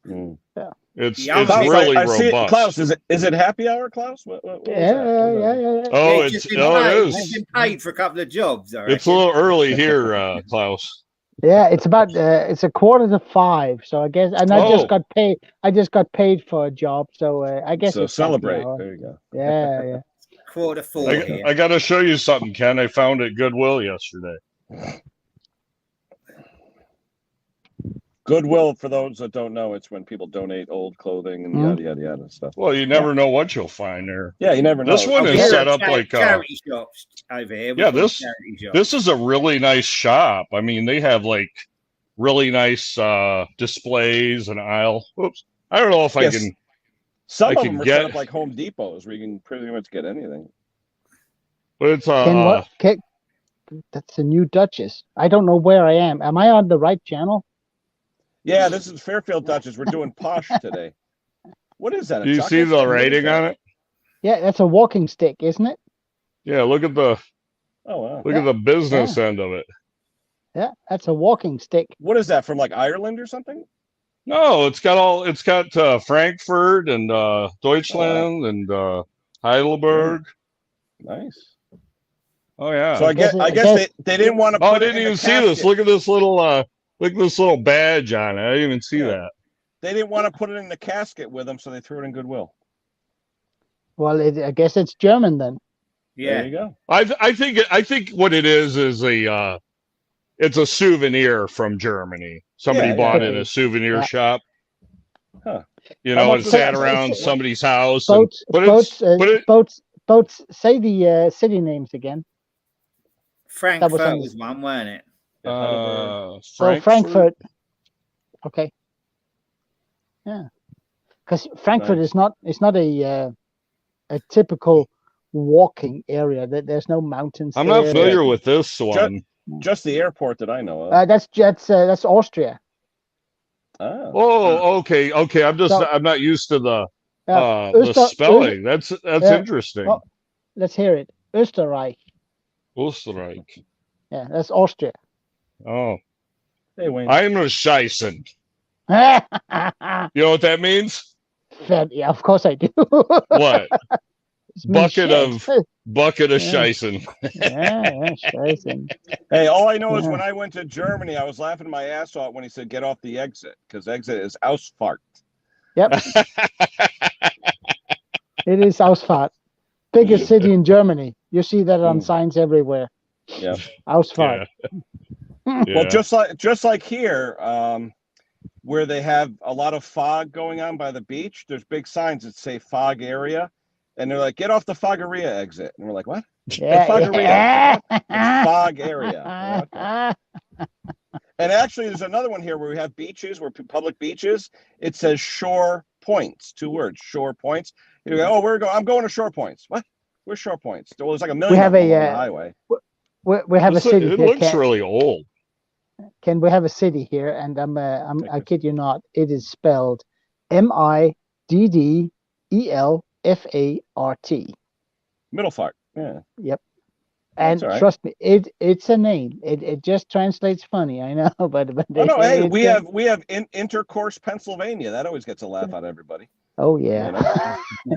Speaker 1: Mm.
Speaker 7: Yeah.
Speaker 6: It's
Speaker 4: Yeah, I'm
Speaker 6: it's
Speaker 4: a big-
Speaker 6: really
Speaker 1: I see it.
Speaker 6: robust.
Speaker 1: Klaus, is it happy hour, Klaus? What was that?
Speaker 7: Yeah.
Speaker 6: Oh,
Speaker 4: it's
Speaker 6: it's
Speaker 4: just been
Speaker 6: oh, it
Speaker 4: paid.
Speaker 6: is.
Speaker 4: It's been paid for a couple of jobs. I
Speaker 6: It's a
Speaker 4: reckon.
Speaker 6: little early here, Klaus.
Speaker 7: Yeah, it's about it's a 4:45, so I guess, and I just got paid. I just got paid for a job, so I guess
Speaker 1: So
Speaker 7: it's happy
Speaker 1: celebrate.
Speaker 7: hour.
Speaker 1: There you go.
Speaker 7: Yeah.
Speaker 4: 4:45 here.
Speaker 6: I got to show you something, Ken. I found at Goodwill yesterday.
Speaker 1: Goodwill, for those that don't know, it's when people donate old clothing and yada yada yada stuff.
Speaker 6: Well, you never know what you'll find there.
Speaker 1: Yeah, you never know.
Speaker 6: This one is set up like
Speaker 4: charity shops over here.
Speaker 6: Yeah, this is a really nice shop. I mean, they have like really nice displays and aisle. Oops, I don't know if I can.
Speaker 1: Some of them are set up like Home Depots, where you can pretty much get anything.
Speaker 6: But it's
Speaker 7: that's a new Dutchess. I don't know where I am. Am I on the right channel?
Speaker 1: Yeah, this is Fairfield Dutchess. We're doing posh today. What is that?
Speaker 6: Do you see the writing on it?
Speaker 7: Yeah, that's a walking stick, isn't it?
Speaker 6: Yeah, look at the look at the business end of it.
Speaker 7: Yeah, that's a walking stick.
Speaker 1: What is that, from like Ireland or something?
Speaker 6: No, it's got Frankfurt and Deutschland and Heidelberg.
Speaker 1: Nice.
Speaker 6: Oh yeah.
Speaker 1: So I guess they didn't want to.
Speaker 6: Oh, I didn't even see this. Look at this little badge on it. I didn't even see that.
Speaker 1: They didn't want to put it in the casket with them, so they threw it in Goodwill.
Speaker 7: Well, I guess it's German then.
Speaker 4: Yeah.
Speaker 1: There you go.
Speaker 6: I think what it is it's a souvenir from Germany. Somebody bought it in a souvenir shop.
Speaker 1: Huh.
Speaker 6: You know, it sat around somebody's house.
Speaker 7: Boats. Say the city names again.
Speaker 4: Frankfurt was one, weren't it?
Speaker 7: Frankfurt. Okay. Yeah, because Frankfurt is not. It's not a typical walking area. There's no mountains.
Speaker 6: I'm not familiar with this one.
Speaker 1: Just the airport that I know of.
Speaker 7: That's Austria.
Speaker 6: Oh, okay. I'm not used to the spelling. That's interesting.
Speaker 7: Oh, let's hear it. Österreich.
Speaker 6: Österreich.
Speaker 7: Yeah, that's Austria.
Speaker 6: Oh.
Speaker 1: Hey, Wayne.
Speaker 6: I'm a Scheissen. You know what that means?
Speaker 7: Yeah, of course I do.
Speaker 6: What? Bucket of Scheissen.
Speaker 7: Yeah, Scheissen.
Speaker 1: Hey, all I know is when I went to Germany, I was laughing my ass off when he said get off the exit, because exit is Ausfahrt.
Speaker 7: Yep. It is Ausfahrt. Biggest city in Germany. You see that on signs everywhere.
Speaker 1: Yeah.
Speaker 7: Ausfahrt.
Speaker 1: Yeah. Well, just like here, where they have a lot of fog going on by the beach, there's big signs that say fog area, and they're like, get off the Foggeria exit. And we're like, what?
Speaker 7: Yeah,
Speaker 1: Foggeria. It's fog area. And actually, there's another one here where we have beaches, where public beaches. It says Shore Points, 2 words, Shore Points. You go, I'm going to Shore Points. What? Where's Shore Points? Well, there's like a million of them on the highway.
Speaker 7: We have a city
Speaker 6: it
Speaker 7: here.
Speaker 6: Looks really old.
Speaker 7: Ken, we have a city here, and I kid you not, it is spelled Middelfart.
Speaker 1: Middelfart. Yeah.
Speaker 7: Yep. And trust me, it's a name. It just translates funny, I know, but
Speaker 1: no, hey, we have Intercourse, Pennsylvania. That always gets a laugh out of everybody.
Speaker 7: Oh yeah.
Speaker 6: Do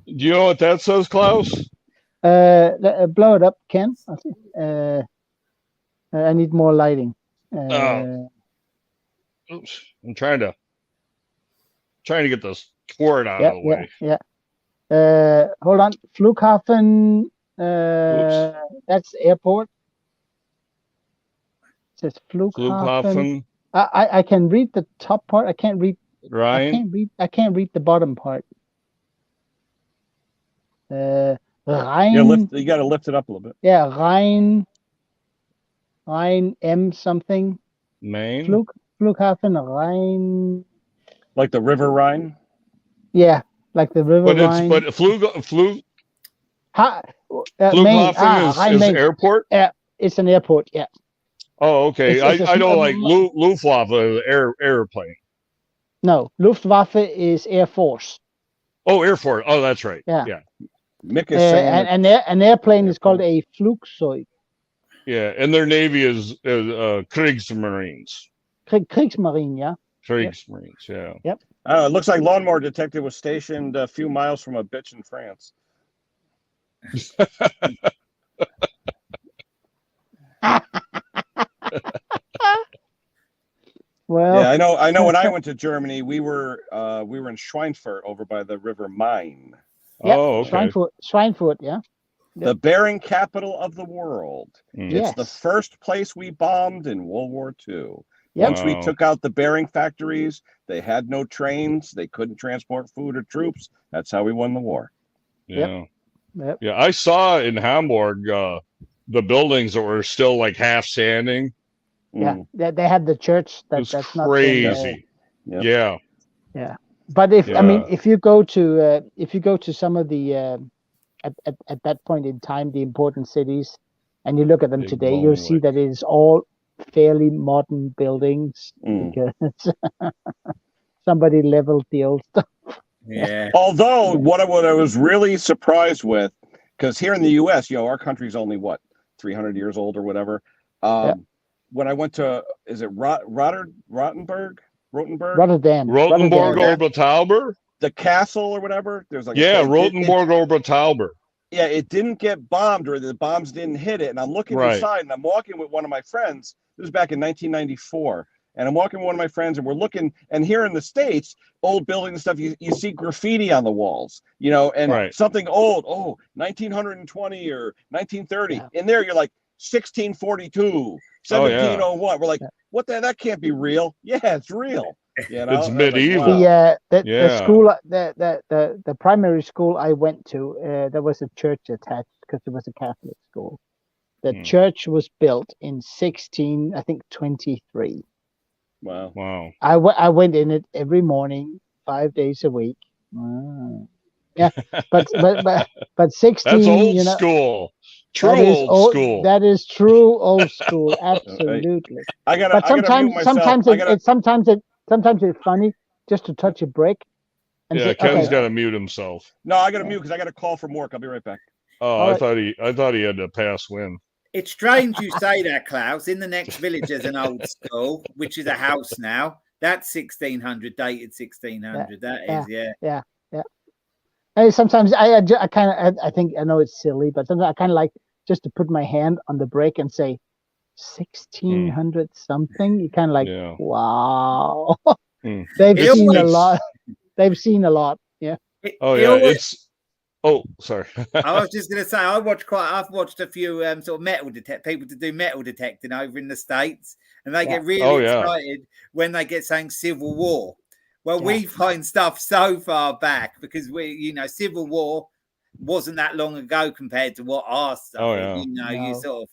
Speaker 6: you know what that says, Klaus?
Speaker 7: Blow it up, Ken. I need more lighting.
Speaker 6: Oops. I'm trying to get this cord out of the way.
Speaker 7: Yeah. Hold on. Flughafen. That's airport. It says Flughafen. I can read the top part. I can't read.
Speaker 6: Right.
Speaker 7: I can't read the bottom part. Rhein.
Speaker 1: You got to lift it up a little bit.
Speaker 7: Yeah, Rhein M something.
Speaker 6: Maine.
Speaker 7: Flughafen Rhein.
Speaker 1: Like the River Rhine.
Speaker 7: Yeah, like the River Rhine.
Speaker 6: But
Speaker 7: Maine.
Speaker 6: Flughafen is
Speaker 7: Main.
Speaker 6: airport.
Speaker 7: Yeah, it's an airport. Yeah.
Speaker 6: Oh, okay.
Speaker 7: It's
Speaker 6: I know like Luftwaffe airplane.
Speaker 7: No, Luftwaffe is Air Force.
Speaker 6: Oh, Air Force. Oh, that's right.
Speaker 7: Yeah.
Speaker 6: Yeah.
Speaker 1: Mick is saying
Speaker 7: an airplane is called a Flugzeug.
Speaker 6: Yeah, and their navy is Kriegsmarines.
Speaker 7: Kriegsmarine, yeah.
Speaker 6: Kriegsmarines, yeah.
Speaker 7: Yep.
Speaker 1: it looks like Lawnmower Detective was stationed a few miles from a bitch in France.
Speaker 7: Well,
Speaker 1: yeah, I know. When I went to Germany, we were in Schweinfurt over by the River Main.
Speaker 7: Yeah,
Speaker 6: oh, okay.
Speaker 7: Schweinfurt, yeah.
Speaker 1: The bearing capital of the world.
Speaker 6: Mm.
Speaker 1: It's the first place we bombed in World War II.
Speaker 7: Yep.
Speaker 1: Once we took out the bearing factories, they had no trains. They couldn't transport food or troops. That's how we won the war.
Speaker 6: Yeah.
Speaker 7: Yep.
Speaker 6: Yeah, I saw in Hamburg the buildings that were still like half standing.
Speaker 7: Yeah, they had the church. That's
Speaker 6: crazy.
Speaker 7: Not
Speaker 6: Yeah.
Speaker 7: Yeah, but if you go to some of the at that point in time the important cities, and you look at them
Speaker 6: Big
Speaker 7: today, you'll see that it is all fairly modern buildings because somebody leveled the old stuff.
Speaker 4: Yeah.
Speaker 1: Although what I was really surprised with, because here in the U.S., our country's only 300 years old or whatever. When I went to, is it Rotterdam?
Speaker 7: Rotterdam.
Speaker 6: Obertauber?
Speaker 1: The castle or whatever. There's like
Speaker 6: Obertauber.
Speaker 1: Yeah, it didn't get bombed, or the bombs didn't hit it. And I'm looking inside, and I'm walking with one of my friends. This was back in 1994. And I'm walking with one of my friends, and we're looking, and here in the States, old buildings and stuff, you see graffiti on the walls, and something old, 1920 or 1930. Yeah. In there, you're like 1642, 1701. We're like, what that can't be real. Yeah, it's real.
Speaker 6: It's medieval.
Speaker 1: Like, wow.
Speaker 7: The school, the primary school I went to, there was a church attached because it was a Catholic school. The church was built in 1623.
Speaker 1: Wow.
Speaker 7: I went in it every morning, 5 days a week. Wow. Yeah, but 16.
Speaker 6: That's old school. True old school.
Speaker 7: That is true old school. Absolutely.
Speaker 1: But
Speaker 7: sometimes it's funny just to touch a brake. And
Speaker 6: say, Ken's got to mute himself.
Speaker 1: No, I got to mute because I got a call from work. I'll be right back.
Speaker 6: Oh, I thought he had to pass wind.
Speaker 4: It's strange you say that, Klaus. In the next village, there's an old school, which is a house now. That's 1600, dated 1600.
Speaker 7: Yeah. And sometimes I think I know it's silly, but sometimes I kind of like just to put my hand on the brake and say 1600 something. You kind of like, wow. They've seen a lot. They've seen a lot. Yeah.
Speaker 6: Oh, sorry.
Speaker 4: I was just going to say, I've watched a few sort of people to do metal detecting over in the States, and they get really excited when they get saying Civil War. Well, we find stuff so far back because Civil War wasn't that long ago compared to what our stuff is. You sort of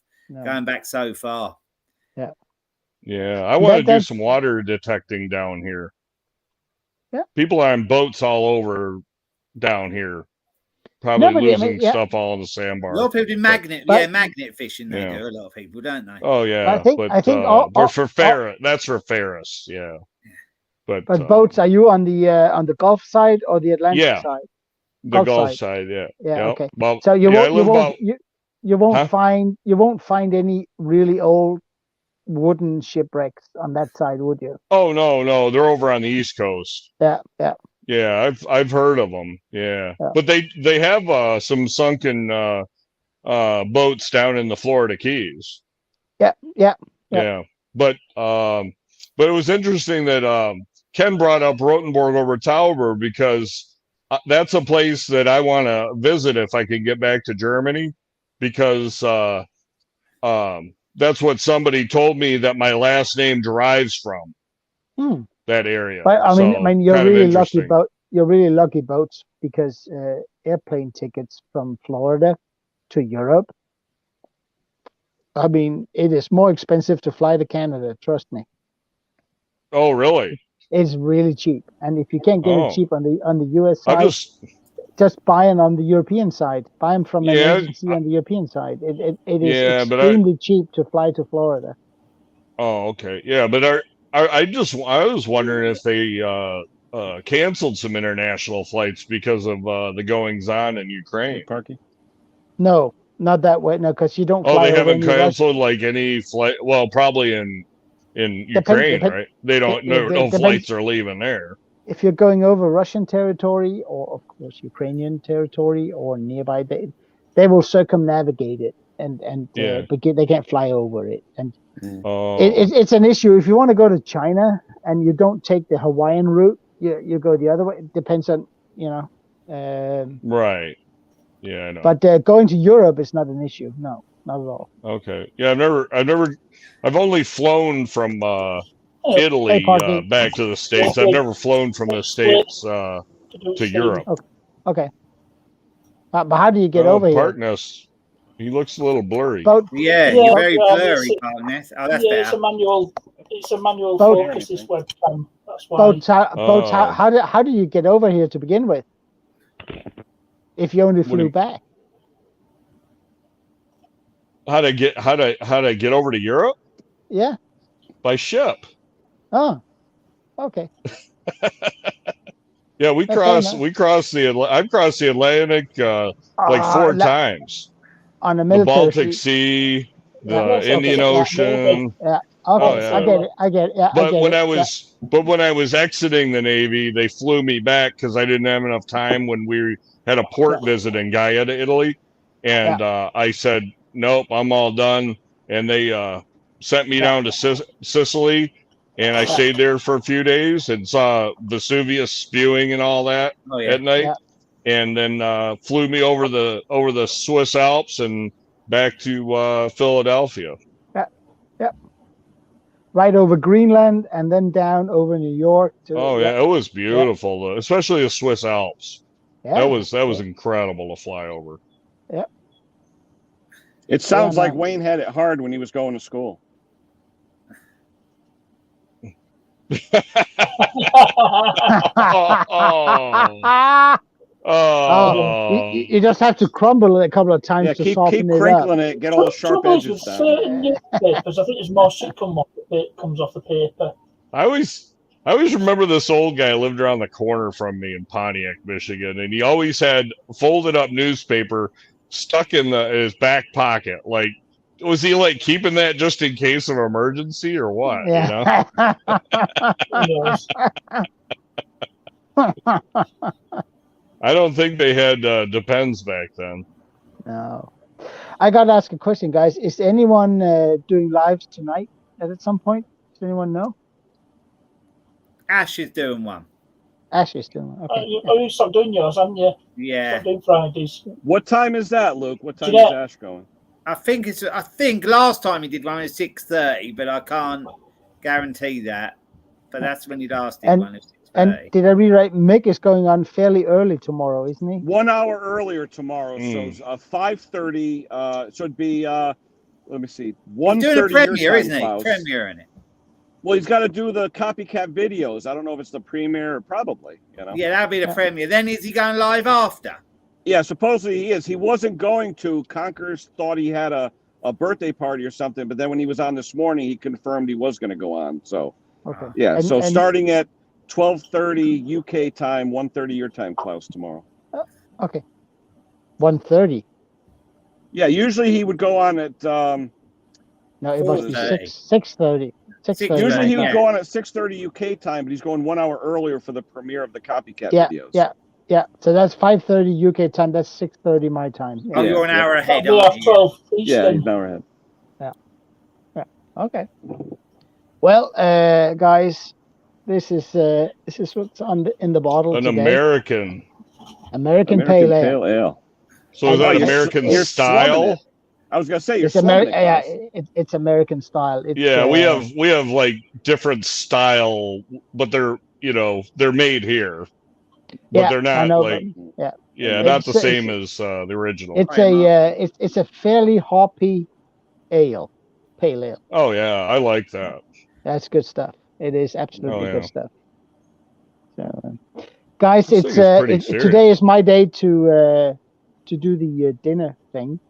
Speaker 4: going back so far.
Speaker 7: Yeah.
Speaker 6: Yeah. I want to do some water detecting down here.
Speaker 7: Yeah.
Speaker 6: People are on boats all over down here. Probably losing stuff all in the sandbar.
Speaker 4: A lot of people do magnet fishing. They do. A lot of people, don't they?
Speaker 6: Oh yeah,
Speaker 7: I think
Speaker 6: for ferret. That's for ferrous. Yeah. But
Speaker 7: boats. Are you on the Gulf side or the Atlantic side?
Speaker 6: The Gulf side. Yeah.
Speaker 7: Yeah. Okay.
Speaker 6: Well,
Speaker 7: so you won't find any really old wooden shipwrecks on that side, would you?
Speaker 6: Oh no, they're over on the East Coast.
Speaker 7: Yeah.
Speaker 6: Yeah, I've heard of them. Yeah. But they have some sunken boats down in the Florida Keys.
Speaker 7: Yeah.
Speaker 6: But it was interesting that Ken brought up Rotenburg over Tauber because that's a place that I want to visit if I can get back to Germany, because that's what somebody told me that my last name derives from. That area.
Speaker 7: But I mean, you're really lucky, Boats, because airplane tickets from Florida to Europe. I mean, it is more expensive to fly to Canada. Trust me,
Speaker 6: Oh, really?
Speaker 7: it's really cheap. And if you can't get it
Speaker 6: Oh.
Speaker 7: cheap on the US
Speaker 6: I'm
Speaker 7: side, just buy them on the European side. Buy them from an
Speaker 6: Yeah,
Speaker 7: agency on the European side. It is
Speaker 6: Yeah, but
Speaker 7: extremely cheap to fly to Florida.
Speaker 6: Oh, okay. Yeah, but I was wondering if they canceled some international flights because of the goings on in
Speaker 1: Hey,
Speaker 6: Ukraine.
Speaker 1: Parky.
Speaker 7: No, not that way. No, because you don't
Speaker 6: Oh,
Speaker 7: fly
Speaker 6: they
Speaker 7: over
Speaker 6: haven't
Speaker 7: any Russia.
Speaker 6: canceled like any flight. Well, probably in Ukraine,
Speaker 7: depend-
Speaker 6: right? They don't. No
Speaker 7: depends-
Speaker 6: flights are leaving there.
Speaker 7: If you're going over Russian territory or, of course, Ukrainian territory or nearby, they will circumnavigate it
Speaker 6: Yeah.
Speaker 7: but they can't fly over it. And
Speaker 6: Oh,
Speaker 7: it's an issue if you want to go to China and you don't take the Hawaiian route. You go the other way. It depends on
Speaker 6: right. Yeah, I know.
Speaker 7: But going to Europe is not an issue. No, not at all.
Speaker 6: Okay. Yeah, I've only flown from Italy
Speaker 7: Parky.
Speaker 6: back to the States. I've never flown from the States to Europe.
Speaker 7: Okay. But how do you get over here?
Speaker 6: Partness. He looks a little blurry.
Speaker 7: Boat.
Speaker 4: Yeah,
Speaker 8: Yeah,
Speaker 4: you're very
Speaker 8: yeah,
Speaker 4: blurry, Partness. Oh, that's
Speaker 8: yeah, it's
Speaker 4: better.
Speaker 8: a manual
Speaker 7: Boat.
Speaker 8: focus, this webcam. That's why.
Speaker 7: Boats.
Speaker 6: Oh.
Speaker 7: How do you get over here to begin with? If you only
Speaker 6: What do
Speaker 7: flew
Speaker 6: you-
Speaker 7: back.
Speaker 6: How to get over to Europe?
Speaker 7: Yeah.
Speaker 6: By ship.
Speaker 7: Oh. Okay.
Speaker 6: Yeah, we
Speaker 7: Okay,
Speaker 6: crossed
Speaker 7: no.
Speaker 6: we crossed the I've crossed the Atlantic like 4 times.
Speaker 7: On a
Speaker 6: The
Speaker 7: military
Speaker 6: Baltic
Speaker 7: fleet.
Speaker 6: Sea, the
Speaker 8: Yeah.
Speaker 6: Indian
Speaker 8: Yeah.
Speaker 6: Ocean.
Speaker 7: Yeah. Okay.
Speaker 6: Oh, yeah.
Speaker 7: I get it. I get it. Yeah.
Speaker 6: But
Speaker 7: I get
Speaker 6: when
Speaker 7: it.
Speaker 6: I was exiting the Navy, they flew me back because I didn't have enough time when we had a port visit in Gaeta, Italy, and I said nope, I'm all done, and they sent me down to Sicily, and I stayed there for a few days and saw Vesuvius spewing and all that at night, and then flew me over the Swiss Alps and back to Philadelphia.
Speaker 7: Right over Greenland and then down over New York.
Speaker 6: It was beautiful, though, especially the Swiss Alps.
Speaker 7: Yeah.
Speaker 6: That was incredible to fly over.
Speaker 7: Yep.
Speaker 1: It sounds like Wayne had it hard when he was going to school.
Speaker 7: You just have to crumble it a couple of times to soften
Speaker 1: keep
Speaker 7: it up.
Speaker 1: crinkling it, get all the sharp edges down.
Speaker 8: Certain newspapers, I think there's more shit comes off the paper.
Speaker 6: I always remember this old guy lived around the corner from me in Pontiac, Michigan, and he always had folded up newspaper stuck in his back pocket. Like, was he like keeping that just in case of emergency or what?
Speaker 7: Yeah.
Speaker 6: You know? I don't think they had Depends back then.
Speaker 7: No. I got to ask a question, guys. Is anyone doing lives tonight at some point? Does anyone know?
Speaker 4: Ash is doing one.
Speaker 7: Ash is doing one. Okay.
Speaker 8: You stopped doing yours, haven't you?
Speaker 4: Yeah.
Speaker 8: Stopped doing Fridays.
Speaker 1: What time is that, Luke? What time is Ash going?
Speaker 4: I think last time he did one at 6:30, but I can't guarantee that. But that's when he last did one at 6:30.
Speaker 7: And did I read right? Mick is going on fairly early tomorrow, isn't he?
Speaker 1: 1 hour earlier tomorrow, so 5:30. So it'd be let me see, 1:30.
Speaker 4: He's doing a premiere, isn't he?
Speaker 1: Klaus.
Speaker 4: Premiere in it.
Speaker 1: Well, he's got to do the copycat videos. I don't know if it's the premiere or probably. You know.
Speaker 4: Yeah, that'll be the premiere. Then is he going live after?
Speaker 1: Yeah, supposedly he is. He wasn't going to. Conkers thought he had a birthday party or something, but then when he was on this morning, he confirmed he was going to go on. So, yeah. So starting at 12:30 UK time, 1:30 your time, Klaus, tomorrow.
Speaker 7: Okay. 1:30.
Speaker 1: Yeah, usually he would go on at.
Speaker 7: No, it must be 6:30. 6:30.
Speaker 1: Usually he would go on at 6:30 UK time, but he's going 1 hour earlier for the premiere of the copycat videos.
Speaker 7: Yeah. So that's 5:30 UK time. That's 6:30 my time.
Speaker 4: Oh, you're an hour ahead.
Speaker 8: Yeah, 12 Eastern.
Speaker 1: Yeah, he's an hour ahead.
Speaker 7: Yeah. Okay. Well, guys, this is what's in the bottle
Speaker 6: An
Speaker 7: today.
Speaker 6: American
Speaker 7: Pale Ale.
Speaker 6: So is that American style?
Speaker 1: I was gonna say
Speaker 7: it's it's American style. It's,
Speaker 6: we have like different style, but they're made here. But they're not Yeah, not the
Speaker 7: It's-
Speaker 6: same as the original.
Speaker 7: It's
Speaker 4: Right,
Speaker 7: a it's a fairly hoppy ale, pale ale.
Speaker 6: Oh yeah, I like that.
Speaker 7: That's good stuff. It is absolutely
Speaker 6: Oh, yeah.
Speaker 7: good stuff. So, guys,
Speaker 6: This
Speaker 7: it's
Speaker 6: thing is pretty
Speaker 7: today
Speaker 6: serious.
Speaker 7: is my day to do the dinner thing.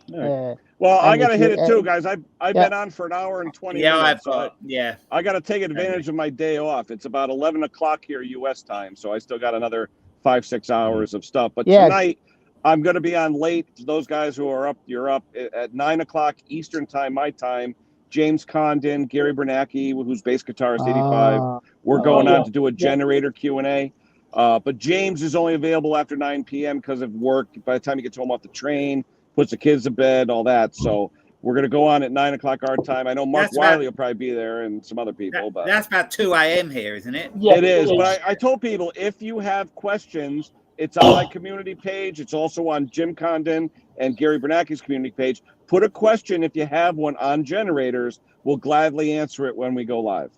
Speaker 1: Well, I
Speaker 7: and
Speaker 1: got to
Speaker 7: if
Speaker 1: hit
Speaker 7: you-
Speaker 1: it too, guys. I've
Speaker 7: yeah.
Speaker 1: been on for an hour and 20
Speaker 4: Yeah, I've
Speaker 1: minutes. So
Speaker 4: got. Yeah.
Speaker 1: I got to take advantage of my day off. It's about 11 o'clock here U.S. time, so I still got another 5-6 hours of stuff. But
Speaker 7: Yeah.
Speaker 1: tonight, I'm going to be on late. Those guys who are up, you're up at 9 o'clock Eastern time, my time. James Condon, Gary Bernacki, who's bass guitarist 85. We're going on to do a generator Q&A. But James is only available after 9 p.m. because of work. By the time he gets home off the train, puts the kids to bed, all that. So we're going to go on at 9 o'clock our time. I know Mark Wiley will probably be there and some other people. But
Speaker 4: that's about 2 a.m. here, isn't it?
Speaker 8: Yeah,
Speaker 1: it is. But I told people, if you have questions, it's on my community page. It's also on Jim Condon and Gary Bernacki's community page. Put a question if you have one on generators. We'll gladly answer it when we go live.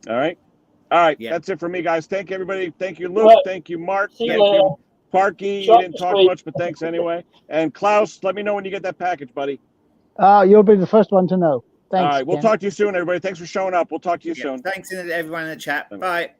Speaker 1: All right? All right.
Speaker 4: Yeah.
Speaker 1: That's it for me, guys. Thank you, everybody. Thank you, Luke.
Speaker 8: Right.
Speaker 1: Thank you, Mark.
Speaker 8: See you
Speaker 1: Thank
Speaker 8: later.
Speaker 1: you, Parky. You
Speaker 8: Shop
Speaker 1: didn't
Speaker 8: this
Speaker 1: talk
Speaker 8: week.
Speaker 1: much, but thanks anyway. And Klaus, let me know when you get that package, buddy.
Speaker 7: You'll be the first one to know. Thanks.
Speaker 1: All right. We'll
Speaker 7: Ken.
Speaker 1: talk to you soon, everybody. Thanks for showing up. We'll talk to you
Speaker 4: Yeah.
Speaker 1: soon.
Speaker 4: Thanks to everyone in the chat. Bye.